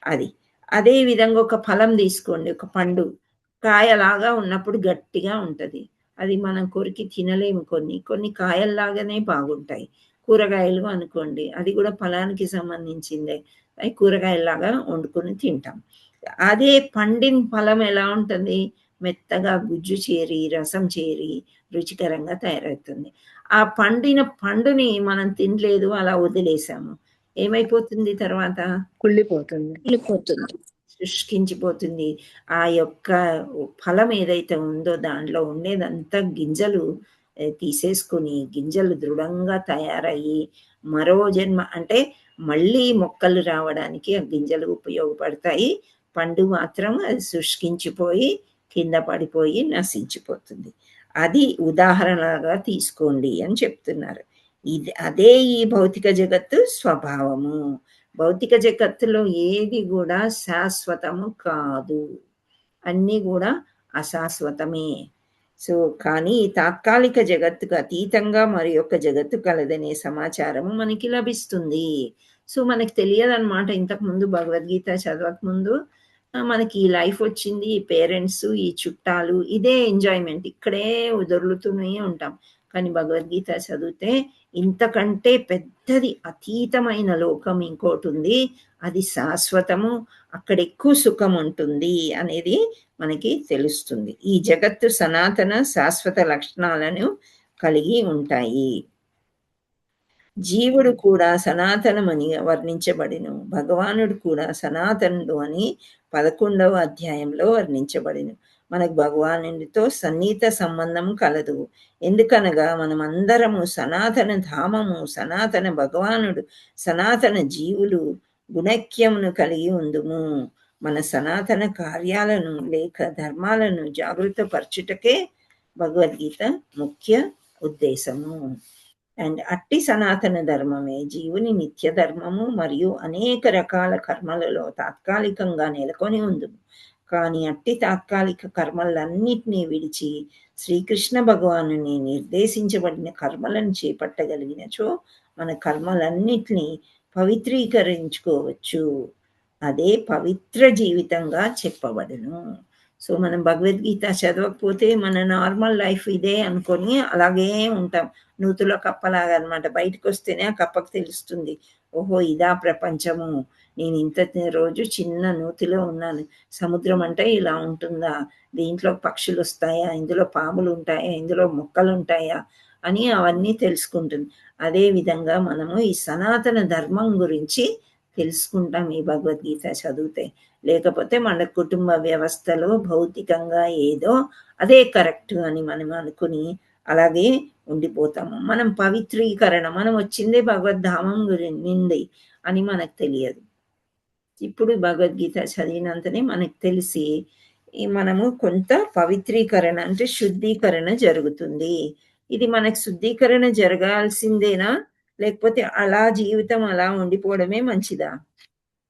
అది అదే విధంగా ఒక ఫలం తీసుకోండి, ఒక పండు కాయలాగా ఉన్నప్పుడు గట్టిగా ఉంటది. అది మనం కొరికి తినలేము. కొన్ని కాయల్లాగానే బాగుంటాయి. కూరగాయలు అనుకోండి, అది కూడా ఫలానికి సంబంధించిందే. అవి కూరగాయల్లాగా వండుకొని తింటాం. అదే పండిన ఫలం ఎలా ఉంటుంది? మెత్తగా గుజ్జు చేరి, రసం చేరి రుచికరంగా తయారవుతుంది. ఆ పండిన పండుని మనం తినలేదు, అలా వదిలేసాము. ఏమైపోతుంది తర్వాత? కుళ్ళిపోతుంది. శుష్కించిపోతుంది. ఆ యొక్క ఫలం ఏదైతే ఉందో దాంట్లో ఉండేదంతా గింజలు తీసేసుకొని, గింజలు దృఢంగా తయారయ్యి మరో జన్మ అంటే మళ్ళీ మొక్కలు రావడానికి ఆ గింజలు ఉపయోగపడతాయి. పండు మాత్రం అది శుష్కించిపోయి కింద పడిపోయి నశించిపోతుంది. అది ఉదాహరణగా తీసుకోండి అని చెప్తున్నారు. అదే ఈ భౌతిక జగత్తు స్వభావము. భౌతిక జగత్తులో ఏది కూడా శాశ్వతము కాదు, అన్నీ కూడా అశాశ్వతమే. సో కానీ తాత్కాలిక జగత్తుకు అతీతంగా మరి యొక్క జగత్తు కలదనే సమాచారము మనకి లభిస్తుంది. సో మనకి తెలియదన్నమాట. ఇంతకుముందు భగవద్గీత చదవక ముందు మనకి ఈ లైఫ్ వచ్చింది, ఈ పేరెంట్స్, ఈ చుట్టాలు, ఇదే ఎంజాయ్మెంట్, ఇక్కడే దొర్లుతూనే ఉంటాం. కానీ భగవద్గీత చదివితే ఇంతకంటే పెద్దది అతీతమైన లోకం ఇంకోటి ఉంది, అది శాశ్వతము, అక్కడ ఎక్కువ సుఖం ఉంటుంది అనేది మనకి తెలుస్తుంది. ఈ జగత్తు సనాతన శాశ్వత లక్షణాలను కలిగి ఉంటాయి. జీవుడు కూడా సనాతనమని వర్ణించబడిను, భగవానుడు కూడా సనాతనుడు అని 11వ అధ్యాయంలో వర్ణించబడిను. మనకు భగవానుడితో సన్నిహిత సంబంధం కలదు. ఎందుకనగా మనమందరము సనాతన ధామము, సనాతన భగవానుడు, సనాతన జీవులు గుణక్యమును కలిగి ఉందుము. మన సనాతన కార్యాలను లేక ధర్మాలను జాగృత పరచుటకే భగవద్గీత ముఖ్య ఉద్దేశము. అండ్ అట్టి సనాతన ధర్మమే జీవుని నిత్య ధర్మము మరియు అనేక రకాల కర్మలలో తాత్కాలికంగా నెలకొని ఉంది. కానీ అట్టి తాత్కాలిక కర్మలన్నిటినీ విడిచి శ్రీకృష్ణ భగవానుని నిర్దేశించబడిన కర్మలను చేపట్టగలిగినచో మన కర్మలన్నిటినీ పవిత్రీకరించుకోవచ్చు. అదే పవిత్ర జీవితంగా చెప్పబడును. సో మనం భగవద్గీత చదవకపోతే మన నార్మల్ లైఫ్ ఇదే అనుకొని అలాగే ఉంటాం, నూతులో కప్పలాగా అనమాట. బయటకు వస్తేనే ఆ కప్పకు తెలుస్తుంది, ఓహో ఇదా ప్రపంచము, నేను ఇంత రోజు చిన్న నూతిలో ఉన్నాను, సముద్రం అంటే ఇలా ఉంటుందా, దీంట్లో పక్షులు వస్తాయా, ఇందులో పాములు ఉంటాయా, ఇందులో మొక్కలు ఉంటాయా అని అవన్నీ తెలుసుకుంటుంది. అదే విధంగా మనము ఈ సనాతన ధర్మం గురించి తెలుసుకుంటాం ఈ భగవద్గీత చదివితే. లేకపోతే మన కుటుంబ వ్యవస్థలో భౌతికంగా ఏదో అదే కరెక్ట్ అని మనం అనుకుని అలాగే ఉండిపోతాము. మనం పవిత్రీకరణ, మనం వచ్చిందే భగవద్ధామం గురించి అని మనకు తెలియదు. ఇప్పుడు భగవద్గీత చదివినంతనే మనకు తెలిసి మనము కొంత పవిత్రీకరణ అంటే శుద్ధీకరణ జరుగుతుంది. ఇది మనకు శుద్ధీకరణ జరగాల్సిందేనా, లేకపోతే అలా జీవితం అలా ఉండిపోవడమే మంచిదా?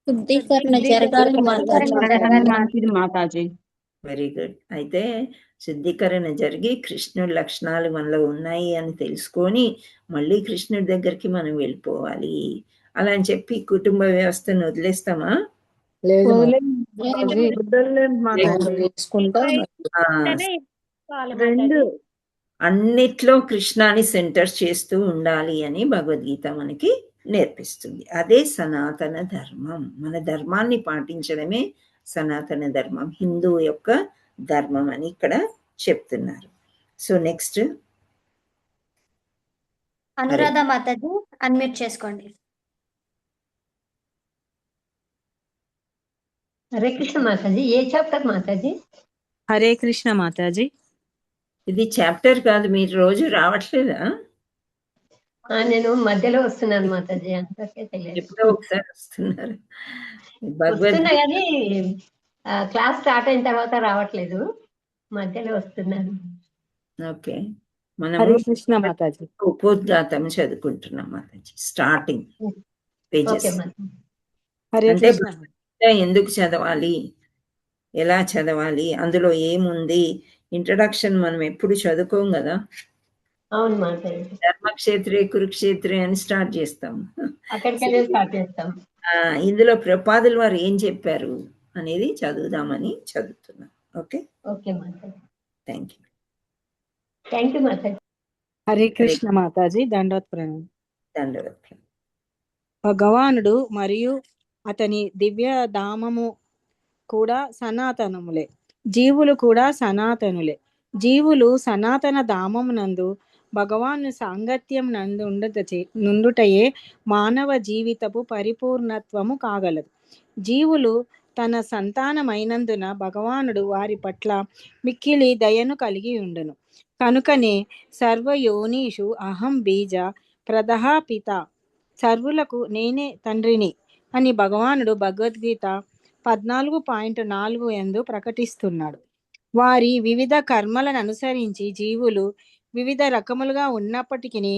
శుద్ధీకరణ జరగాలి మాతాజీ. Very good. అయితే శుద్ధీకరణ జరిగి కృష్ణుడి లక్షణాలు మనలో ఉన్నాయి అని తెలుసుకొని మళ్ళీ కృష్ణుడి దగ్గరికి మనం వెళ్ళిపోవాలి. అలా అని చెప్పి కుటుంబ వ్యవస్థను వదిలేస్తామా? అన్నిట్లో కృష్ణాని సెంటర్ చేస్తూ ఉండాలి అని భగవద్గీత మనకి నేర్పిస్తుంది. అదే సనాతన ధర్మం. మన ధర్మాన్ని పాటించడమే సనాతన ధర్మం, హిందూ యొక్క ధర్మం అని ఇక్కడ చెప్తున్నారు. So next Anuradha Mataji unmute చేసుకోండి. హరే కృష్ణ మాతాజీ. ఏ చాప్టర్ మాతాజీ? హరే కృష్ణ మాతాజీ. ఇది చాప్టర్ కాదు, మీరు రోజు రావట్లేదా? నేను మధ్యలో వస్తున్నాను మాతాజీ, అంతకే తెలియదు. ఎప్పుడో ఒకసారి వస్తున్నారు. వస్తున్నా కానీ క్లాస్ స్టార్ట్ అయిన తర్వాత రావట్లేదు, మధ్యలో వస్తున్నాను. ఓకే, మనం హరే కృష్ణ మాతాజీ. ఉపోద్ఘాతం చదువుకుంటున్నాం మాతాజీ, స్టార్టింగ్ పేజెస్. హరే అంటే కృష్ణ. ఎందుకు చదవాలి, ఎలా చదవాలి, అందులో ఏముంది, ఇంట్రడక్షన్ మనం ఎప్పుడు చదువుకోం కదా. అవును మాతాజీ. ధర్మక్షేత్రే కురుక్షేత్రే అని స్టార్ట్ చేస్తాం, అక్కడికెళ్ళి స్టార్ట్ చేస్తాం. ఇందులో ప్రపాదులు వారు ఏం చెప్పారు అనేది చదువుదామని చదువుతున్నాను. ఓకే, ఓకే మాతాజీ. Thank you. థ్యాంక్ యూ మాతాజీ. హరే కృష్ణ మాతాజీ. దండోత్ ప్రణామం. దండవత్వం. భగవానుడు మరియు అతని దివ్య ధామము కూడా సనాతనములే, జీవులు కూడా సనాతనులే. జీవులు సనాతన ధామమునందు భగవాను సాంగత్యం నుండుటయే మానవ జీవితపు పరిపూర్ణత్వము కాగలదు. జీవులు తన సంతానమైనందున భగవానుడు వారి పట్ల మిక్కిలి దయను కలిగి ఉండును. కనుకనే సర్వయోనీషు అహం బీజ ప్రదహ పిత, సర్వులకు నేనే తండ్రిని అని భగవానుడు భగవద్గీత 14.4 యందు ప్రకటిస్తున్నాడు. వారి వివిధ కర్మలను అనుసరించి జీవులు వివిధ రకములుగా ఉన్నప్పటికీ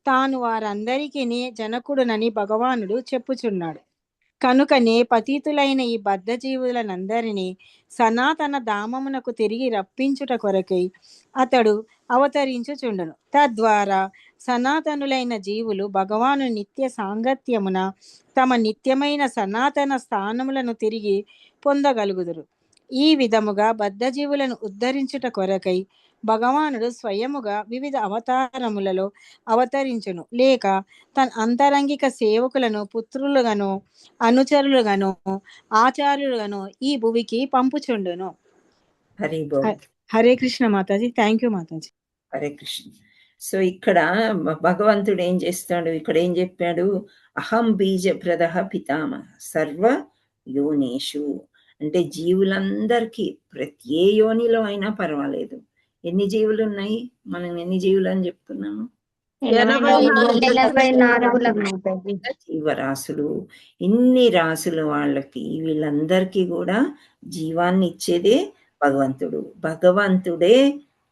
తాను వారందరికీ జనకుడునని భగవానుడు చెప్పుచున్నాడు. కనుకనే పతితులైన ఈ బద్ధ జీవులనందరినీ సనాతన ధామమునకు తిరిగి రప్పించుట కొరకై అతడు అవతరించుచుండును. తద్వారా సనాతనులైన జీవులు భగవాను నిత్య సాంగత్యమున తమ నిత్యమైన సనాతన స్థానములను తిరిగి పొందగలుగుదురు. ఈ విధముగా బద్ధజీవులను ఉద్ధరించుట కొరకై భగవానుడు స్వయముగా వివిధ అవతారములలో అవతరించును, లేక తన అంతరంగిక సేవకులను పుత్రులుగాను అనుచరులుగాను ఆచార్యులుగాను ఈ భువికి పంపుచుండును. హరి బోల్. హరే కృష్ణ మాతాజీ. థ్యాంక్ యూ మాతాజీ. హరే కృష్ణ. సో ఇక్కడ భగవంతుడు ఏం చేస్తాడు, ఇక్కడ ఏం చెప్పాడు, అహం బీజ ప్రదహ పితామహ సర్వ యోనేషు అంటే జీవులందరికీ ప్రతి ఏ యోనిలో అయినా పర్వాలేదు. ఎన్ని జీవులు ఉన్నాయి, మనం ఎన్ని జీవులు అని చెప్తున్నాము? 84 జీవరాశులు. ఇన్ని రాసులు వాళ్ళకి వీళ్ళందరికీ కూడా జీవాన్ని ఇచ్చేదే భగవంతుడు. భగవంతుడే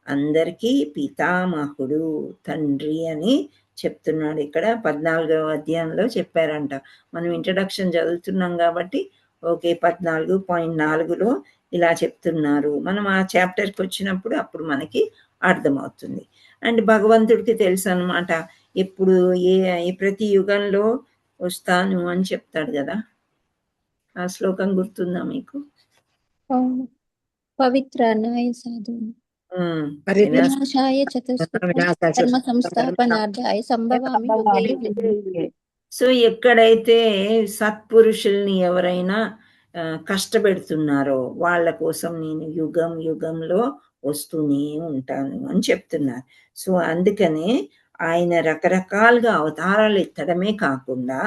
అందరికీ పితామహుడు, తండ్రి అని చెప్తున్నాడు. ఇక్కడ 14వ అధ్యాయంలో చెప్పారంట. మనం ఇంట్రడక్షన్ చదువుతున్నాం కాబట్టి ఓకే, 14.4లో ఇలా చెప్తున్నారు. మనం ఆ చాప్టర్కి వచ్చినప్పుడు అప్పుడు మనకి అర్థమవుతుంది. అండ్ భగవంతుడికి తెలుసు అనమాట ఎప్పుడు ప్రతి యుగంలో వస్తాను అని చెప్తాడు కదా. ఆ శ్లోకం గుర్తుందా మీకు? పవిత్రానాయ సాధువు వినాశాయ ధర్మ సంస్థాపనార్థాయ సంభవామి యుగే. సో ఎక్కడైతే సత్పురుషుల్ని ఎవరైనా కష్టపెడుతున్నారో వాళ్ళ కోసం నేను యుగం యుగంలో వస్తూనే ఉంటాను అని చెప్తున్నారు. సో అందుకనే ఆయన రకరకాలుగా అవతారాలు ఎత్తడమే కాకుండా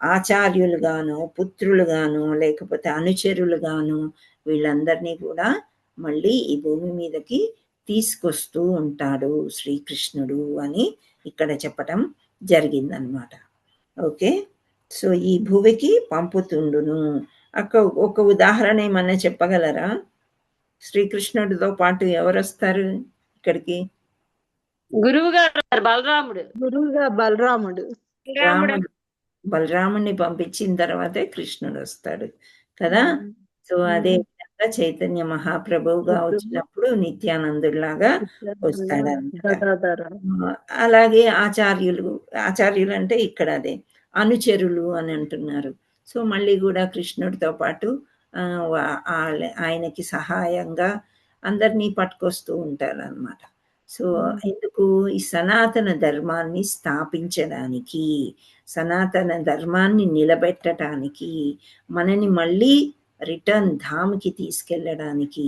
ఆచార్యులుగాను పుత్రులుగాను లేకపోతే అనుచరులుగాను వీళ్ళందరినీ కూడా మళ్ళీ ఈ భూమి మీదకి తీసుకొస్తూ ఉంటాడు శ్రీకృష్ణుడు అని ఇక్కడ చెప్పటం జరిగిందనమాట. ఓకే, సో ఈ భూమికి పంపుతుండును. ఒక ఉదాహరణ ఏమన్నా చెప్పగలరా? శ్రీకృష్ణుడితో పాటు ఎవరు వస్తారు ఇక్కడికి? బలరాముడిని పంపించిన తర్వాతే కృష్ణుడు వస్తాడు కదా. సో అదే విధంగా చైతన్య మహాప్రభువుగా వచ్చినప్పుడు నిత్యానందుడిలాగా వస్తాడన్నమాట. అలాగే ఆచార్యులు అంటే ఇక్కడ అదే అనుచరులు అని అంటున్నారు. సో మళ్ళీ కూడా కృష్ణుడితో పాటు ఆయనకి సహాయంగా అందరినీ పట్టుకొస్తూ ఉంటారు అన్నమాట. సో ఎందుకు? ఈ సనాతన ధర్మాన్ని స్థాపించడానికి, సనాతన ధర్మాన్ని నిలబెట్టడానికి, మనని మళ్ళీ రిటర్న్ ధామ్కి తీసుకెళ్ళడానికి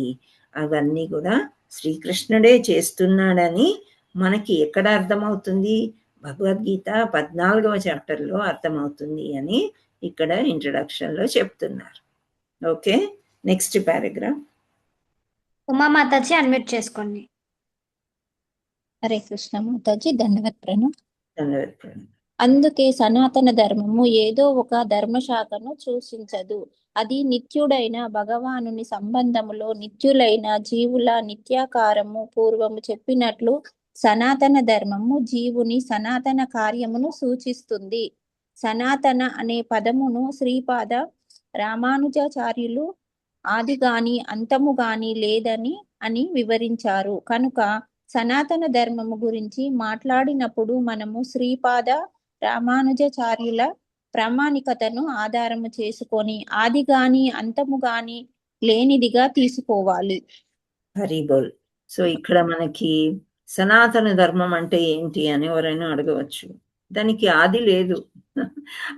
అవన్నీ కూడా శ్రీకృష్ణుడే చేస్తున్నాడని మనకి ఎక్కడ అర్థమవుతుంది? భగవద్గీత 14వ చాప్టర్లో అర్థమవుతుంది అని ఇక్కడ ఇంట్రడక్షన్లో చెప్తున్నారు. Okay, next paragraph. ఉమామాతాజీ అన్మ్యూట్ చేసుకోండి. హరే కృష్ణ మాతాజీ. ధన్యవాద ప్రణం. ధన్యవాద ప్రణం. అందుకే సనాతన ధర్మము ఏదో ఒక ధర్మశాఖను సూచించదు. అది నిత్యుడైన భగవానుని సంబంధములో నిత్యులైన జీవుల నిత్యాకారము. పూర్వము చెప్పినట్లు సనాతన ధర్మము జీవుని సనాతన కార్యమును సూచిస్తుంది. సనాతన అనే పదమును శ్రీపాద రామానుజాచార్యులు ఆది గాని అంతము గాని లేదని అని వివరించారు. కనుక సనాతన ధర్మము గురించి మాట్లాడినప్పుడు మనము శ్రీపాద రామానుజాచార్యుల ప్రామాణికతను ఆధారము చేసుకొని ఆది గాని అంతము గాని లేనిదిగా తీసుకోవాలి. హరిబోల్. సో ఇక్కడ మనకి సనాతన ధర్మం అంటే ఏంటి అని ఎవరైనా అడగవచ్చు. దానికి ఆది లేదు,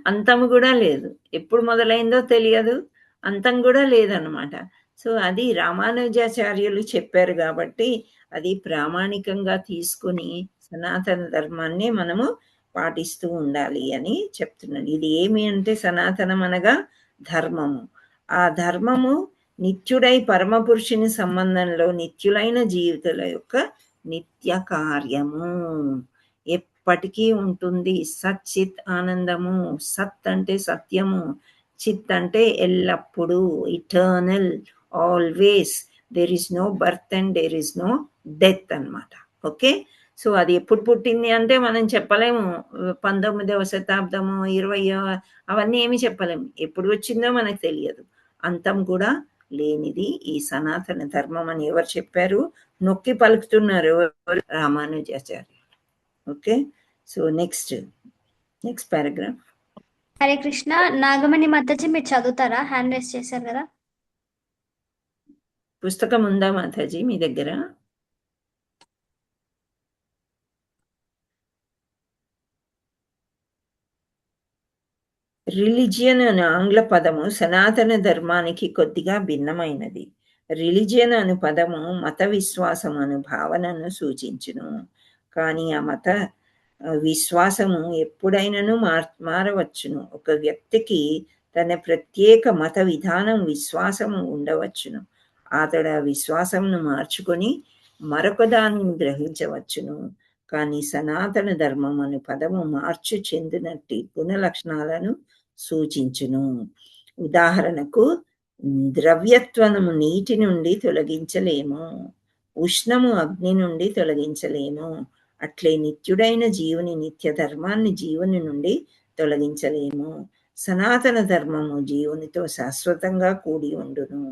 అంతం కూడా లేదు. ఎప్పుడు మొదలైందో తెలియదు, అంతం కూడా లేదన్నమాట. సో అది రామానుజాచార్యులు చెప్పారు కాబట్టి అది ప్రామాణికంగా తీసుకుని సనాతన ధర్మాన్ని మనము పాటిస్తూ ఉండాలి అని చెప్తున్నాడు. ఇది ఏమి అంటే సనాతనం అనగా ధర్మము. ఆ ధర్మము నిత్యుడై పరమపురుషుని సంబంధంలో నిత్యులైన జీవితాల యొక్క నిత్య కార్యము ఎప్పటికీ ఉంటుంది. సత్ చిత్ ఆనందము. సత్ అంటే సత్యము, చిత్ అంటే ఎల్లప్పుడూ, eternal, always. There is no birth and there is no death అన్నమాట. ఓకే, సో అది ఎప్పుడు పుట్టింది అంటే మనం చెప్పలేము. 19వ శతాబ్దము, 20వ, అవన్నీ ఏమి చెప్పలేము. ఎప్పుడు వచ్చిందో మనకు తెలియదు. అంతం కూడా లేనిది ఈ సనాతన ధర్మం అని ఎవరు చెప్పారు? నొక్కి పలుకుతున్నారు Ramanujacharya. Okay, so next paragraph. Hare Krishna. Nagamani మాతాజీ మీరు చదువుతారా? హ్యాండ్ రైస్ చేశారు కదా. పుస్తకం ఉందా మాతాజీ మీ దగ్గర? రిలిజియన్ అనే ఆంగ్ల పదము సనాతన ధర్మానికి కొద్దిగా భిన్నమైనది. రిలిజియన్ అను పదము మత విశ్వాసం అను భావనను సూచించును. కానీ ఆ మత విశ్వాసము ఎప్పుడైనాను మారవచ్చును. ఒక వ్యక్తికి తన ప్రత్యేక మత విధానం, విశ్వాసము ఉండవచ్చును. అతడు ఆ విశ్వాసమును మార్చుకొని మరొక దానిని గ్రహించవచ్చును. కానీ సనాతన ధర్మం అనే పదము మార్చు చెందినట్టి గుణ లక్షణాలను సూచించును. ఉదాహరణకు, ద్రవ్యత్వము నీటి నుండి తొలగించలేము, ఉష్ణము అగ్ని నుండి తొలగించలేము. అట్లే నిత్యుడైన జీవుని నిత్య ధర్మాన్ని జీవుని నుండి తొలగించలేము. సనాతన ధర్మము జీవునితో శాశ్వతంగా కూడి ఉండును.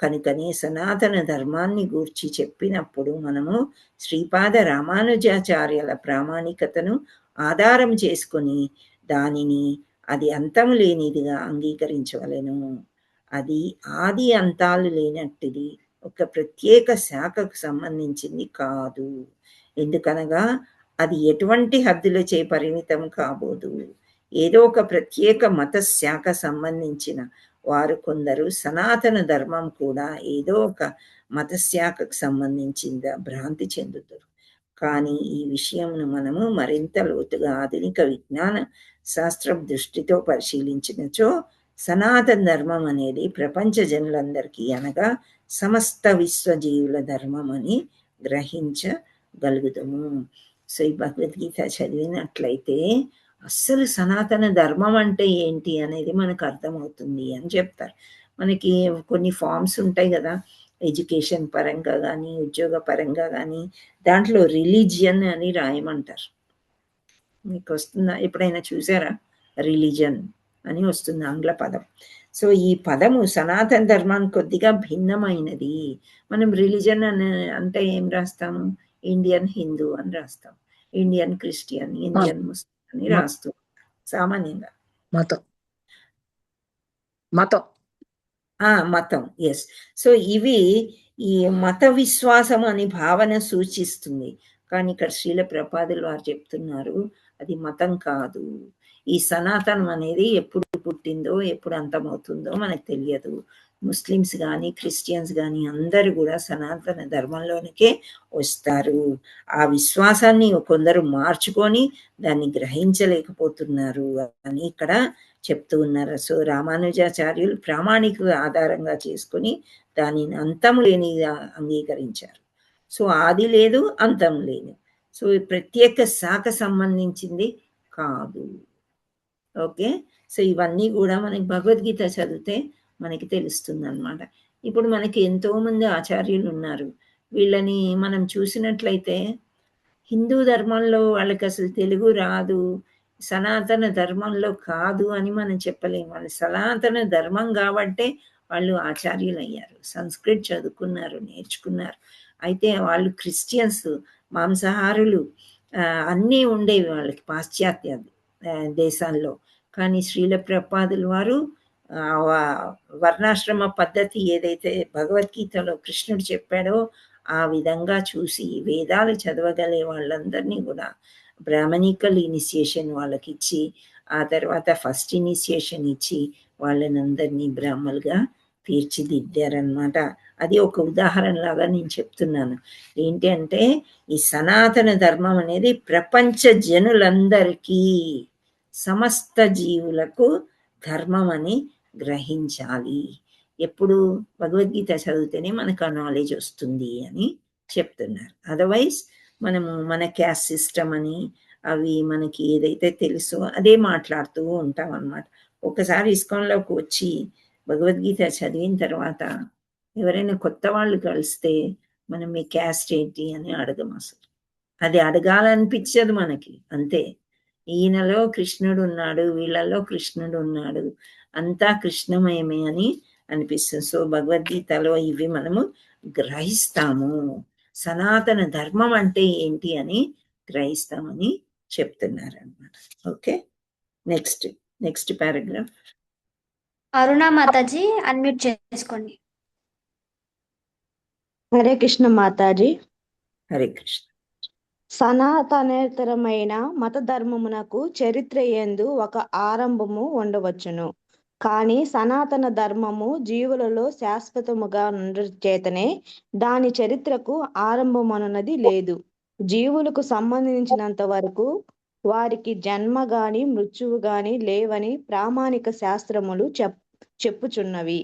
కనుకనే సనాతన ధర్మాన్ని గూర్చి చెప్పినప్పుడు మనము శ్రీపాద రామానుజాచార్యుల ప్రామాణికతను ఆధారం చేసుకొని దానిని అది అంతము లేనిదిగా అంగీకరించవలెను. అది ఆది అంతాలు లేనట్టిది, ఒక ప్రత్యేక శాఖకు సంబంధించింది కాదు. ఎందుకనగా అది ఎటువంటి హద్దులచే పరిమితం కాబోదు. ఏదో ఒక ప్రత్యేక మత శాఖ సంబంధించిన వారు కొందరు సనాతన ధర్మం కూడా ఏదో ఒక మత శాఖకు సంబంధించింద భ్రాంతి చెందుతారు. కానీ ఈ విషయంను మనము మరింత లోతుగా ఆధునిక విజ్ఞాన శాస్త్రం దృష్టితో పరిశీలించినచో సనాతన ధర్మం అనేది ప్రపంచ జనులందరికీ అనగా సమస్త విశ్వజీవుల ధర్మం అని గ్రహించగలుగుతాము. సో ఈ భగవద్గీత చదివినట్లయితే అస్సలు సనాతన ధర్మం అంటే ఏంటి అనేది మనకు అర్థమవుతుంది అని చెప్తారు. మనకి కొన్ని ఫామ్స్ ఉంటాయి కదా, ఎడ్యుకేషన్ పరంగా కానీ ఉద్యోగ పరంగా కానీ, దాంట్లో రిలీజియన్ అని రాయమంటారు. మీకు వస్తుందా? ఎప్పుడైనా చూసారా? రిలీజన్ అని వస్తుంది ఆంగ్ల పదం. సో ఈ పదము సనాతన ధర్మానికి కొద్దిగా భిన్నమైనది. మనం రిలీజన్ అని అంటే ఏం రాస్తాము? ఇండియన్ హిందూ అని రాస్తాం, ఇండియన్ క్రిస్టియన్, ఇండియన్ ముస్లిం అని రాస్తూ సామాన్యంగా. మతం, ఎస్. సో ఇవి ఈ మత విశ్వాసం అని భావన సూచిస్తుంది. కానీ ఇక్కడ శ్రీల ప్రభుపాదులు వారు చెప్తున్నారు అది మతం కాదు. ఈ సనాతనం అనేది ఎప్పుడు పుట్టిందో ఎప్పుడు అంతమవుతుందో మనకు తెలియదు. ముస్లిమ్స్ కానీ క్రిస్టియన్స్ కానీ అందరూ కూడా సనాతన ధర్మంలోనికే వస్తారు. ఆ విశ్వాసాన్ని కొందరు మార్చుకొని దాన్ని గ్రహించలేకపోతున్నారు అని ఇక్కడ చెప్తూ ఉన్నారు. సో రామానుజాచార్యులు ప్రామాణిక ఆధారంగా చేసుకొని దానిని అంతం లేనిగా అంగీకరించారు. సో ఆది లేదు, అంతం లేదు. సో ప్రత్యేక శాఖ సంబంధించింది కాదు. ఓకే, సో ఇవన్నీ కూడా మనకి భగవద్గీత చదివితే మనకి తెలుస్తుంది అన్నమాట. ఇప్పుడు మనకి ఎంతోమంది ఆచార్యులు ఉన్నారు. వీళ్ళని మనం చూసినట్లయితే హిందూ ధర్మంలో వాళ్ళకి అసలు తెలుగు రాదు, సనాతన ధర్మంలో కాదు అని మనం చెప్పలేము. వాళ్ళు సనాతన ధర్మం కాబట్టే వాళ్ళు ఆచార్యులు అయ్యారు. సంస్కృత్ చదువుకున్నారు, నేర్చుకున్నారు. అయితే వాళ్ళు క్రిస్టియన్స్, మాంసాహారులు అన్నీ ఉండేవి వాళ్ళకి పాశ్చాత్య దేశాల్లో. కానీ శ్రీల ప్రభుపాదుల వారు వర్ణాశ్రమ పద్ధతి ఏదైతే భగవద్గీతలో కృష్ణుడు చెప్పాడో ఆ విధంగా చూసి వేదాలు చదవగలే వాళ్ళందరినీ కూడా బ్రాహ్మణికల్ ఇనిషియేషన్ వాళ్ళకి ఇచ్చి, ఆ తర్వాత ఫస్ట్ ఇనిషియేషన్ ఇచ్చి వాళ్ళనందరినీ బ్రాహ్మలుగా తీర్చిదిద్దారనమాట. అది ఒక ఉదాహరణలాగా నేను చెప్తున్నాను. ఏంటి అంటే ఈ సనాతన ధర్మం అనేది ప్రపంచ జనులందరికీ, సమస్త జీవులకు ధర్మం అని గ్రహించాలి. ఎప్పుడు భగవద్గీత చదివితేనే మనకు ఆ నాలెడ్జ్ వస్తుంది అని చెప్తున్నారు. అదర్వైజ్ మనము మన క్యాస్ట్ సిస్టమ్ అని అవి మనకి ఏదైతే తెలుసో అదే మాట్లాడుతూ ఉంటాం అన్నమాట. ఒకసారి ఇస్కాన్లోకి వచ్చి భగవద్గీత చదివిన తర్వాత ఎవరైనా కొత్త వాళ్ళు కలిస్తే మనం మీ క్యాస్ట్ ఏంటి అని అడగం. అసలు అది అడగాలనిపించదు మనకి. అంతే, ఈయనలో కృష్ణుడు ఉన్నాడు, వీళ్ళలో కృష్ణుడు ఉన్నాడు, అంతా కృష్ణమయమే అని అనిపిస్తుంది. సో భగవద్గీతలో ఇవి మనము గ్రహిస్తాము, సనాతన ధర్మం అంటే ఏంటి అని గ్రహిస్తామని చెప్తున్నారు అన్నమాట. Okay, next paragraph. అరుణ మాతాజీ అన్మ్యూట్ చేసుకోండి. హరే కృష్ణ మాతాజీ. హరే కృష్ణ. సనాతనేతరమైన మత ధర్మమునకు చరిత్ర యందు ఒక ఆరంభము ఉండవచ్చును, కానీ సనాతన ధర్మము జీవులలో శాశ్వతముగా చేతనే దాని చరిత్రకు ఆరంభమనున్నది లేదు. జీవులకు సంబంధించినంత వరకు వారికి జన్మ గాని మృత్యువు గాని లేవని ప్రామాణిక శాస్త్రములు చెప్పుచున్నవి.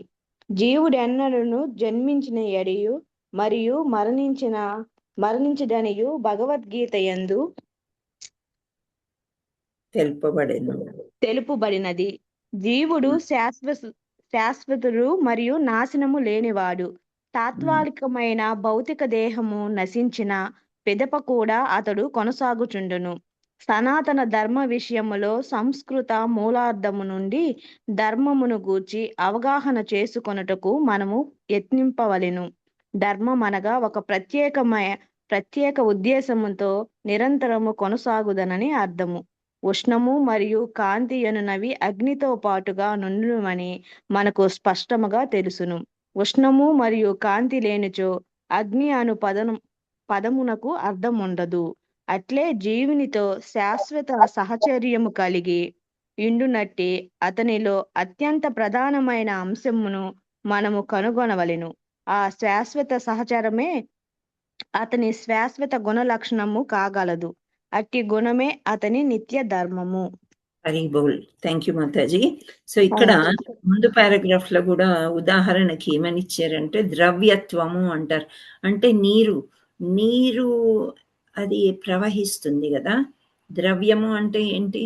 జీవుడెన్నడను జన్మించిన ఎడియు మరియు మరణించదనియు భగవద్గీత యందు తెలుపబడినది. జీవుడు శాశ్వతుడు మరియు నాశనము లేనివాడు. తాత్కాలికమైన భౌతిక దేహము నశించిన పిదప కూడా అతడు కొనసాగుచుండును. సనాతన ధర్మ విషయములో సంస్కృత మూలార్థము నుండి ధర్మమును గూర్చి అవగాహన చేసుకొనుటకు మనము యత్నింపవలెను. ధర్మం అనగా ఒక ప్రత్యేక ఉద్దేశముతో నిరంతరము కొనసాగుదనని అర్థము. ఉష్ణము మరియు కాంతి అనునవి అగ్నితో పాటుగా నుండుమని మనకు స్పష్టముగా తెలుసును. ఉష్ణము మరియు కాంతి లేనిచో అగ్ని అను పదమునకు అర్థం ఉండదు. అట్లే జీవునితో శాశ్వత సహచర్యము కలిగి ఇండునట్టి అతనిలో అత్యంత ప్రధానమైన అంశమును మనము కనుగొనవలెను. ఆ శాశ్వత సహచరమే అతని శాశ్వత గుణ లక్షణము కాగలదు. అట్టి గుణమే అతని నిత్య ధర్మము. హరి బోల్. థ్యాంక్ యూ మాతాజీ. సో ఇక్కడ ముందు పారాగ్రాఫ్ లో కూడా ఉదాహరణకి ఏమని ఇచ్చారంటే ద్రవ్యత్వము అంటారు. అంటే నీరు అది ప్రవహిస్తుంది కదా. ద్రవ్యము అంటే ఏంటి?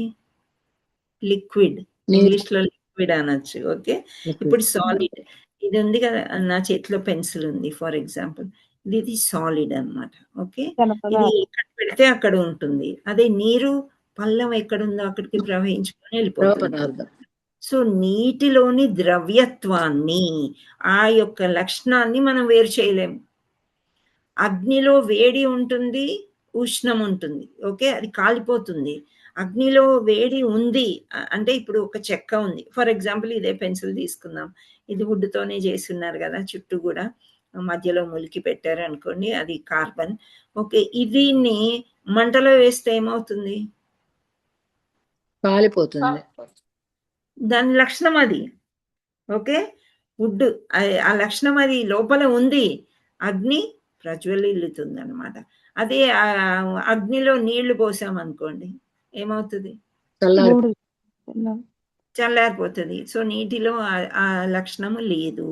లిక్విడ్, ఇంగ్లీష్ లో లిక్విడ్ అనొచ్చు. ఓకే, ఇప్పుడు సాలిడ్ ఇది ఉంది కదా, నా చేతిలో పెన్సిల్ ఉంది ఫర్ ఎగ్జాంపుల్, ఇది సాలిడ్ అన్నమాట. ఓకే, ఇది ఎక్కడ పెడితే అక్కడ ఉంటుంది. అదే నీరు పల్లం ఎక్కడుందో అక్కడికి ప్రవహించుకొని వెళ్ళిపోతుంది. సో నీటిలోని ద్రవ్యత్వాన్ని, ఆ యొక్క లక్షణాన్ని మనం వేరు చేయలేము. అగ్నిలో వేడి ఉంటుంది, ఉష్ణం ఉంటుంది. ఓకే, అది కాలిపోతుంది. అగ్నిలో వేడి ఉంది అంటే ఇప్పుడు ఒక చెక్క ఉంది ఫర్ ఎగ్జాంపుల్, ఇదే పెన్సిల్ తీసుకుందాం, ఇది వుడ్తోనే చేస్తున్నారు కదా, చుట్టూ కూడా మధ్యలో ములికి పెట్టారు అనుకోండి, అది కార్బన్. ఓకే, దీన్ని మంటలో వేస్తే ఏమవుతుంది? కాలిపోతుంది. దాని లక్షణం అది. ఓకే, వుడ్ ఆ లక్షణం అది లోపల ఉంది. అగ్ని ప్రజ్వలిల్లుతుంది అనమాట. అదే అగ్నిలో నీళ్లు పోసామనుకోండి ఏమవుతుంది? చల్లారిపోతుంది. సో నీటిలో ఆ లక్షణము లేదు.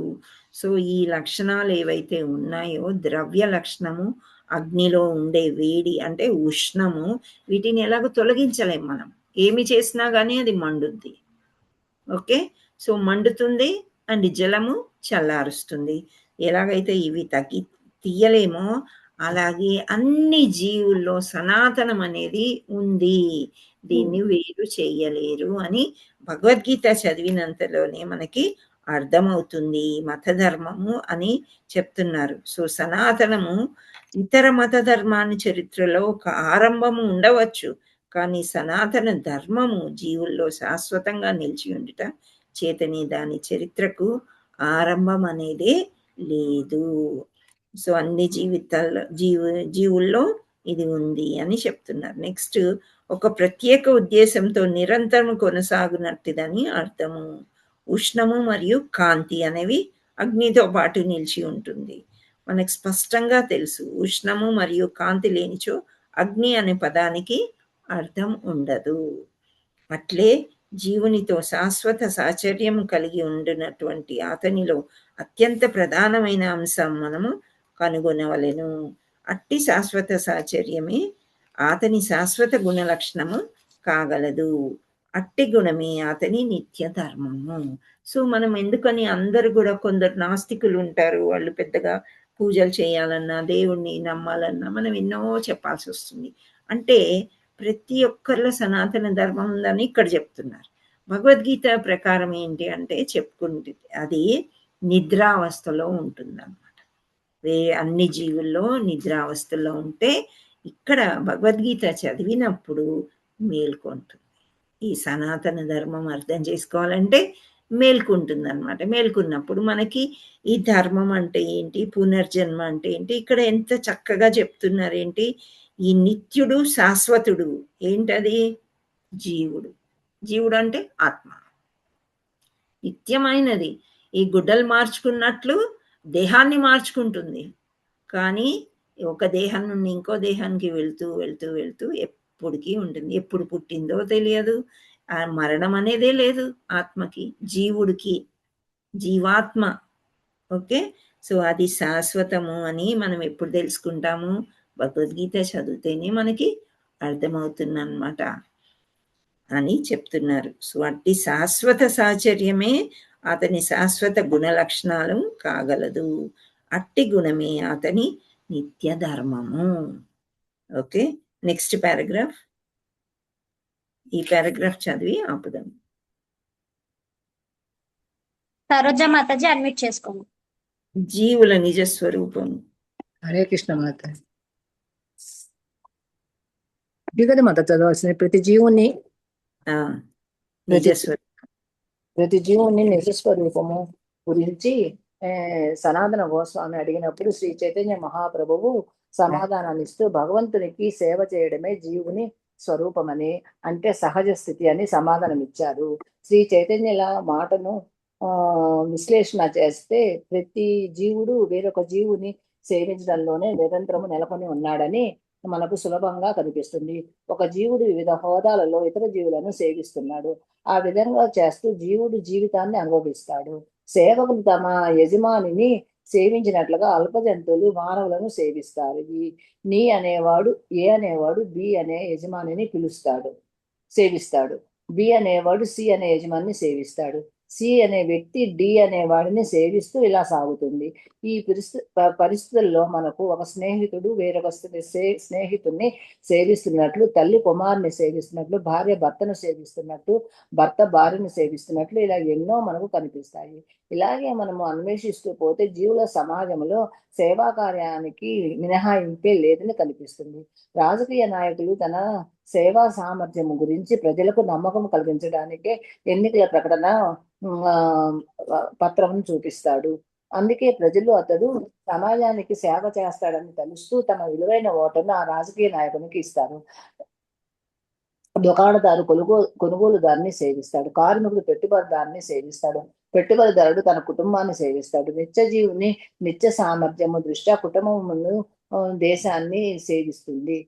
సో ఈ లక్షణాలు ఏవైతే ఉన్నాయో, ద్రవ్య లక్షణము, అగ్నిలో ఉండే వేడి అంటే ఉష్ణము, వీటిని ఎలాగో తొలగించలేం మనం. ఏమి చేసినా కానీ అది మండుద్ది. ఓకే, సో మండుతుంది అండ్ జలము చల్లారుస్తుంది. ఎలాగైతే ఇవి తీయలేమో అలాగే అన్ని జీవుల్లో సనాతనం అనేది ఉంది, దీన్ని వేరు చేయలేరు అని భగవద్గీత చదివినంతలోనే మనకి అర్థమవుతుంది. మత ధర్మము అని చెప్తున్నారు. సో సనాతనము ఇతర మత ధర్మాన్ని చరిత్రలో ఒక ఆరంభము ఉండవచ్చు, కానీ సనాతన ధర్మము జీవుల్లో శాశ్వతంగా నిలిచి ఉండుట చేతని దాని చరిత్రకు ఆరంభం అనేదే లేదు. సో అన్ని జీవుల్లో ఇది ఉంది అని చెప్తున్నారు. నెక్స్ట్, ఒక ప్రత్యేక ఉద్దేశంతో నిరంతరం కొనసాగునట్టుదని అర్థము. ఉష్ణము మరియు కాంతి అనేవి అగ్నితో పాటు నిలిచి ఉంటుంది. మనకు స్పష్టంగా తెలుసు, ఉష్ణము మరియు కాంతి లేనిచో అగ్ని అనే పదానికి అర్థం ఉండదు. అట్లే జీవునితో శాశ్వత సాచర్యం కలిగి ఉండినటువంటి అతనిలో అత్యంత ప్రధానమైన అంశం మనము కనుగొనవలెను. అట్టి శాశ్వత సాచర్యమే అతని శాశ్వత గుణ లక్షణము కాగలదు. అట్టి గుణమే అతని నిత్య ధర్మము. సో మనం ఎందుకని అందరూ కూడా, కొందరు నాస్తికులు ఉంటారు, వాళ్ళు పెద్దగా పూజలు చేయాలన్నా దేవుణ్ణి నమ్మాలన్నా మనం ఎన్నో చెప్పాల్సి వస్తుంది. అంటే ప్రతి ఒక్కరిలో సనాతన ధర్మం ఉందని ఇక్కడ చెప్తున్నారు. భగవద్గీత ప్రకారం ఏంటి అంటే చెప్పుకుంటే అది నిద్రావస్థలో ఉంటుందన్నమాట. అన్ని జీవుల్లో నిద్రావస్థలో ఉంటే ఇక్కడ భగవద్గీత చదివినప్పుడు మేల్కొంటుంది. ఈ సనాతన ధర్మం అర్థం చేసుకోవాలంటే మేల్కొంటుంది అనమాట. మేల్కొన్నప్పుడు మనకి ఈ ధర్మం అంటే ఏంటి, పునర్జన్మ అంటే ఏంటి, ఇక్కడ ఎంత చక్కగా చెప్తున్నారు. ఏంటి, ఈ నిత్యుడు శాశ్వతుడు ఏంటది? జీవుడు. జీవుడు అంటే ఆత్మ, నిత్యమైనది. ఈ గుడ్డలు మార్చుకున్నట్లు దేహాన్ని మార్చుకుంటుంది, కానీ ఒక దేహం నుండి ఇంకో దేహానికి వెళ్తూ వెళ్తూ వెళ్తూ ఎప్పటికీ ఉంటుంది. ఎప్పుడు పుట్టిందో తెలియదు. ఆ మరణం అనేదే లేదు ఆత్మకి, జీవుడికి, జీవాత్మ. ఓకే, సో అది శాశ్వతము అని మనం ఎప్పుడు తెలుసుకుంటాము? భగవద్గీత చదివితేనే మనకి అర్థమవుతుందన్నమాట అని చెప్తున్నారు. సో అట్టి శాశ్వత సాచర్యమే అతని శాశ్వత గుణ లక్షణాలు కాగలదు. అట్టి గుణమే అతని నిత్య ధర్మము. Okay, next paragraph. ఈ పారాగ్రాఫ్ చదివి ఆపుదాం. సరోజ మాతాజీ అడ్మిట్ చేసుకోండి. జీవుల నిజస్వరూపము. హరే కృష్ణ మాత. ఇది కదా మాత చదవాల్సింది. ప్రతి జీవుని నిజస్వరూపము గురించి సనాతన గోస్వామి అడిగినప్పుడు శ్రీ చైతన్య మహాప్రభువు సమాధానాన్ని ఇస్తూ భగవంతునికి సేవ చేయడమే జీవుని స్వరూపమని, అంటే సహజ స్థితి అని సమాధానం ఇచ్చారు. శ్రీ చైతన్యుల మాటను విశ్లేషణ చేస్తే ప్రతి జీవుడు వేరొక జీవుని సేవించడంలోనే నిరంతరము నెలకొని ఉన్నాడని మనకు సులభంగా కనిపిస్తుంది. ఒక జీవుడు వివిధ హోదాలలో ఇతర జీవులను సేవిస్తున్నాడు. ఆ విధంగా చేస్తూ జీవుడు జీవితాన్ని అనుభవిస్తాడు. సేవకులు తమ యజమానిని సేవించినట్లుగా అల్ప జంతువులు మానవులను సేవిస్తారు. నీ అనేవాడు ఏ అనేవాడు బి అనే యజమానిని సేవిస్తాడు. బి అనేవాడు సి అనే యజమానిని సేవిస్తాడు. సి అనే వ్యక్తి డి అనే వాడిని సేవిస్తూ ఇలా సాగుతుంది. ఈ పరిస్థితుల్లో మనకు ఒక స్నేహితుడు వేరొక స్నేహితుడిని సేవిస్తున్నట్లు, తల్లి కుమారుని సేవిస్తున్నట్లు, భార్య భర్తను సేవిస్తున్నట్లు, భర్త భార్యను సేవిస్తున్నట్లు ఇలా ఎన్నో మనకు కనిపిస్తాయి. ఇలాగే మనము అన్వేషిస్తూ పోతే జీవుల సమాజంలో సేవా కార్యానికి మినహాయింపే లేదని కనిపిస్తుంది. రాజకీయ నాయకులు తన సేవా సామర్థ్యము గురించి ప్రజలకు నమ్మకం కలిగించడానికే ఎన్నికల ప్రకటన పత్రం చూపిస్తాడు. అందుకే ప్రజలు అతడు సమాజానికి సేవ చేస్తాడని తెలుస్తూ తమ విలువైన ఓటును ఆ రాజకీయ నాయకునికి ఇస్తారు. దుకాణదారు కొనుగోలుదారుని సేవిస్తాడు. కార్మికుడు పెట్టుబడిదారుని సేవిస్తాడు. పెట్టుబడిదారుడు తన కుటుంబాన్ని సేవిస్తాడు. నిత్యజీవుని నిత్య సామర్థ్యము దృష్ట్యా కుటుంబమును దేశాన్ని సేవిస్తుంది.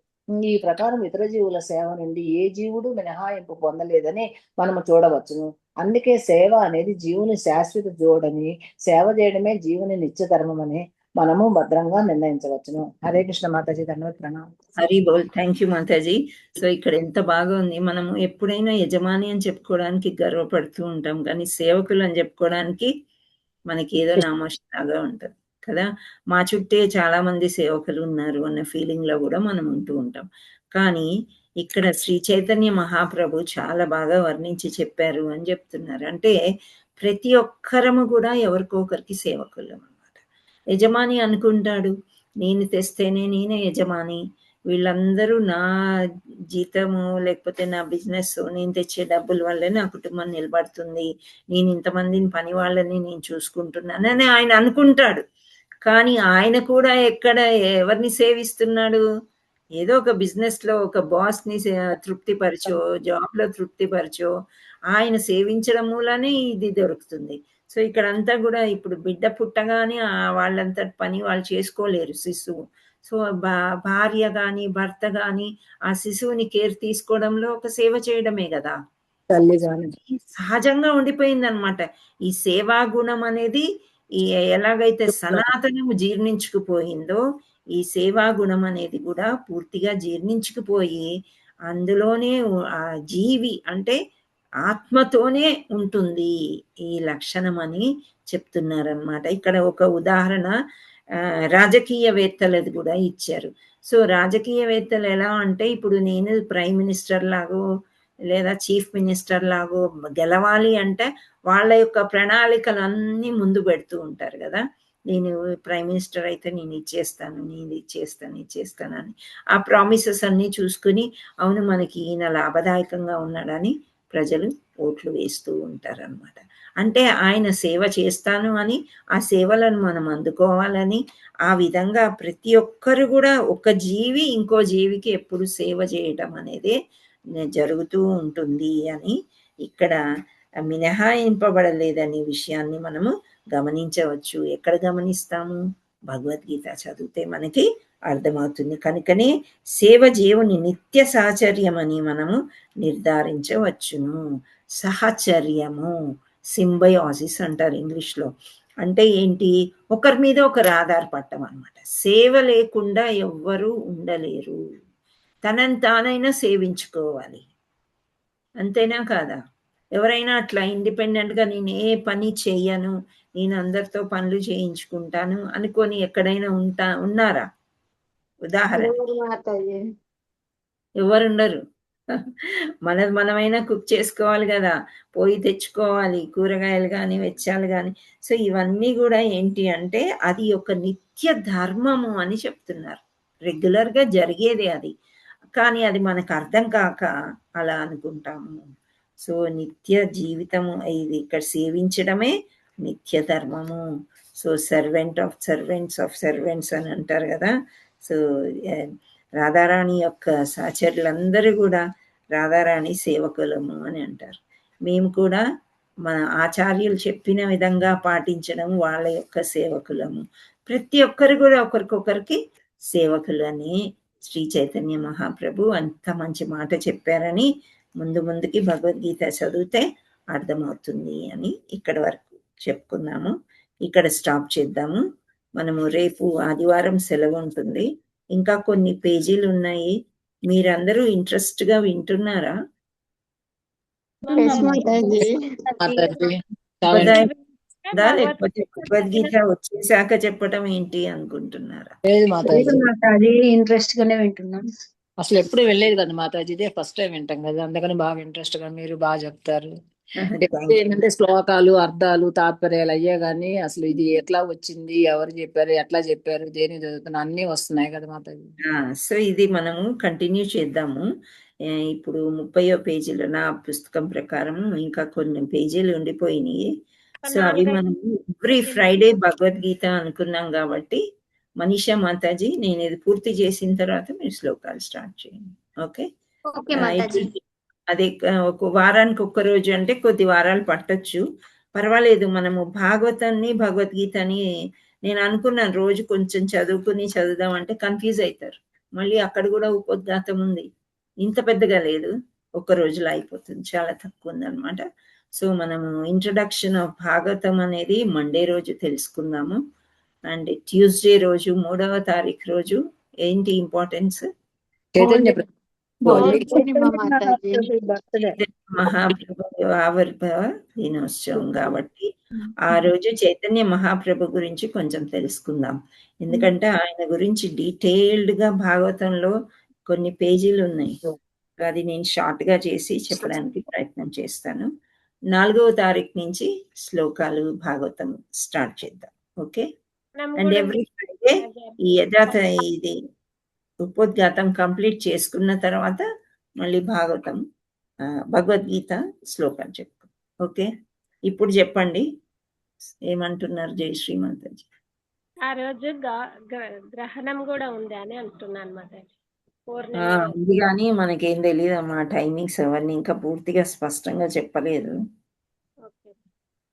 ఈ ప్రకారం ఇతర జీవుల సేవ నుండి ఏ జీవుడు మినహాయింపు పొందలేదని మనము చూడవచ్చును. అందుకే సేవ అనేది జీవుని శాశ్వత జోడని, సేవ చేయడమే జీవుని నిత్య ధర్మం అని మనము భద్రంగా నిర్ణయించవచ్చును. హరే కృష్ణ మాతాజీ. ధన్యవాద ప్రణామం. హరి బోల్. థ్యాంక్ యూ మాతాజీ. సో ఇక్కడ ఎంత బాగా ఉంది. మనము ఎప్పుడైనా యజమాని అని చెప్పుకోవడానికి గర్వపడుతూ ఉంటాం, కానీ సేవకులు అని చెప్పుకోవడానికి మనకి ఏదో నామోషంగా ఉంటుంది కదా. మా చుట్టే చాలా మంది సేవకులు ఉన్నారు అన్న ఫీలింగ్ లో కూడా మనం ఉంటూ ఉంటాం. కానీ ఇక్కడ శ్రీ చైతన్య మహాప్రభు చాలా బాగా వర్ణించి చెప్పారు అని చెప్తున్నారు. అంటే ప్రతి ఒక్కరము కూడా ఎవరికొకరికి సేవకులు అన్నమాట. యజమాని అనుకుంటాడు నేను తెస్తేనే నేనే యజమాని, వీళ్ళందరూ నా జీతము లేకపోతే నా బిజినెస్ నేను తెచ్చే డబ్బుల వల్లే నా కుటుంబం నిలబడుతుంది, నేను ఇంతమందిని పని వాళ్ళని నేను చూసుకుంటున్నానని ఆయన అనుకుంటాడు. కానీ ఆయన కూడా ఎక్కడ ఎవరిని సేవిస్తున్నాడు? ఏదో ఒక బిజినెస్ లో ఒక బాస్ ని తృప్తిపరచో, జాబ్ లో తృప్తిపరచో ఆయన సేవించడం మూలనే ఇది దొరుకుతుంది. సో ఇక్కడంతా కూడా ఇప్పుడు బిడ్డ పుట్టగానే వాళ్ళంతా పని వాళ్ళు చేసుకోలేరు శిశువు. సో భార్య గాని భర్త గాని ఆ శిశువుని కేర్ తీసుకోవడంలో ఒక సేవ చేయడమే కదా, తల్లి గాని సహజంగా ఉండిపోయింది అనమాట. ఈ సేవా గుణం అనేది ఎలాగైతే సనాతనము జీర్ణించుకుపోయిందో ఈ సేవా గుణం అనేది కూడా పూర్తిగా జీర్ణించుకుపోయి అందులోనే ఆ జీవి అంటే ఆత్మతోనే ఉంటుంది ఈ లక్షణం అని చెప్తున్నారనమాట. ఇక్కడ ఒక ఉదాహరణ రాజకీయవేత్తలది కూడా ఇచ్చారు. సో రాజకీయవేత్తలు ఎలా అంటే ఇప్పుడు నేను ప్రైమ్ మినిస్టర్ లాగో లేదా చీఫ్ మినిస్టర్ లాగో గెలవాలి అంటే వాళ్ళ యొక్క ప్రణాళికలన్నీ ముందు పెడుతూ ఉంటారు కదా, నేను ప్రైమ్ మినిస్టర్ అయితే నేను ఇచ్చేస్తాను, నేను ఇచ్చేస్తాను అని ఆ ప్రామిసెస్ అన్నీ చూసుకుని అవును మనకి ఈయన లాభదాయకంగా ఉన్నాడని ప్రజలు ఓట్లు వేస్తూ ఉంటారనమాట. అంటే ఆయన సేవ చేస్తాను అని ఆ సేవలను మనం అందుకోవాలని ఆ విధంగా ప్రతి ఒక్కరు కూడా ఒక జీవి ఇంకో జీవికి ఎప్పుడు సేవ చేయటం అనేది జరుగుతూ ఉంటుంది అని ఇక్కడ మినహాయింపబడలేదనే విషయాన్ని మనము గమనించవచ్చు. ఎక్కడ గమనిస్తాము? భగవద్గీత చదివితే మనకి అర్థమవుతుంది. కనుకనే సేవ జీవుని నిత్య సాహచర్యం అని మనము నిర్ధారించవచ్చును. సహచర్యము సింబయాసిస్ అంటారు ఇంగ్లీష్లో. అంటే ఏంటి? ఒకరి మీద ఒకరు ఆధారపడటం అనమాట. సేవ లేకుండా ఎవ్వరూ ఉండలేరు. తనని తానైనా సేవించుకోవాలి, అంతేనా కాదా? ఎవరైనా అట్లా ఇండిపెండెంట్గా నేను ఏ పని చెయ్యను, నేను అందరితో పనులు చేయించుకుంటాను అనుకొని ఎక్కడైనా ఉన్నారా? ఉదాహరణ ఎవరుండరు. మనమైనా కుక్ చేసుకోవాలి కదా, పోయి తెచ్చుకోవాలి కూరగాయలు కానీ వెచ్చాలు కానీ. సో ఇవన్నీ కూడా ఏంటి అంటే అది ఒక నిత్య ధర్మము అని చెప్తున్నారు. రెగ్యులర్గా జరిగేది అది, కానీ అది మనకు అర్థం కాక అలా అనుకుంటాము. సో నిత్య జీవితము ఇది ఇక్కడ సేవించడమే నిత్య ధర్మము. So servant of servants of servants అని అంటారు కదా. సో రాధారాణి యొక్క సహచరులందరూ కూడా రాధారాణి సేవకులము అని అంటారు. మేము కూడా మన ఆచార్యులు చెప్పిన విధంగా పాటించడం వాళ్ళ యొక్క సేవకులము. ప్రతి ఒక్కరు కూడా ఒకరికొకరికి సేవకులని శ్రీ చైతన్య మహాప్రభు అంత మంచి మాట చెప్పారని ముందుకి భగవద్గీత చదివితే అర్థమవుతుంది అని ఇక్కడ వరకు చెప్పుకున్నాము. ఇక్కడ స్టాప్ చేద్దాము. మనము రేపు ఆదివారం సెలవు ఉంటుంది. ఇంకా కొన్ని పేజీలు ఉన్నాయి. మీరందరూ ఇంట్రెస్ట్గా వింటున్నారా? లేకపోతే భగవద్గీత వచ్చేసాక చెప్పటం ఏంటి అనుకుంటున్నారా? ఇంట్రెస్ట్ గానే వింటున్నాం. అసలు ఎప్పుడు వెళ్ళలేదు కదా మాతాజీ, ఇదే ఫస్ట్ టైం వింటాం కదా, అందుకని బాగా ఇంట్రెస్ట్ గా మీరు బాగా చెప్తారు. ఏంటంటే శ్లోకాలు అర్థాలు తాత్పర్యాలు అయ్యే గానీ అసలు ఇది ఎట్లా వచ్చింది, ఎవరు చెప్పారు, ఎట్లా చెప్పారు, దేని చదువుతున్నా అన్ని వస్తున్నాయి కదా మాతాజీ. సో ఇది మనము కంటిన్యూ చేద్దాము. ఇప్పుడు 30వ పేజీలో నా పుస్తకం ప్రకారం ఇంకా కొన్ని పేజీలు ఉండిపోయినాయి. సో అవి మనం ఎవ్రీ ఫ్రైడే భగవద్గీత అనుకున్నాం కాబట్టి మనీషా మాతాజీ నేను ఇది పూర్తి చేసిన తర్వాత మీరు శ్లోకాలు స్టార్ట్ చేయండి. ఓకే? అదే ఒక వారానికి ఒక్క రోజు అంటే కొద్ది వారాలు పట్టొచ్చు, పర్వాలేదు. మనము భాగవతాన్ని భగవద్గీతని నేను అనుకున్నాను రోజు కొంచెం చదువుదాం అంటే కన్ఫ్యూజ్ అవుతారు. మళ్ళీ అక్కడ కూడా ఉపోద్ఘాతం ఉంది, ఇంత పెద్దగా లేదు, ఒక్క రోజులో అయిపోతుంది, చాలా తక్కువ ఉందన్నమాట. సో మనము ఇంట్రడక్షన్ ఆఫ్ భాగవతం అనేది మండే రోజు తెలుసుకుందాము. అండ్ ట్యూస్డే రోజు 3వ తారీఖు రోజు ఏంటి ఇంపార్టెన్స్? మహాప్రభు ఆవిర్భావ దినోత్సవం కాబట్టి ఆ రోజు చైతన్య మహాప్రభు గురించి కొంచెం తెలుసుకుందాం. ఎందుకంటే ఆయన గురించి డీటెయిల్డ్ గా భాగవతంలో కొన్ని పేజీలు ఉన్నాయి. అది నేను షార్ట్ గా చేసి చెప్పడానికి ప్రయత్నం చేస్తాను. 4వ తారీఖు నుంచి శ్లోకాలు భాగవతం స్టార్ట్ చేద్దాం. ఓకే? అండ్ ఎవ్రీ ఫ్రైడే ఈ యథాత ఇది ఉపోద్ఘాతం కంప్లీట్ చేసుకున్న తర్వాత మళ్ళీ భాగవతం భగవద్గీత శ్లోకం చెప్తాం. ఓకే, ఇప్పుడు చెప్పండి ఏమంటున్నారు జయశ్రీ మాతాజీ. ఆ రోజు గ్రహణం కూడా ఉంది అని అంటున్నాను మాతాజీ. ఉంది కానీ మనకేం తెలియదు అమ్మా, టైమింగ్స్ అవన్నీ ఇంకా పూర్తిగా స్పష్టంగా చెప్పలేదు. ఓకే.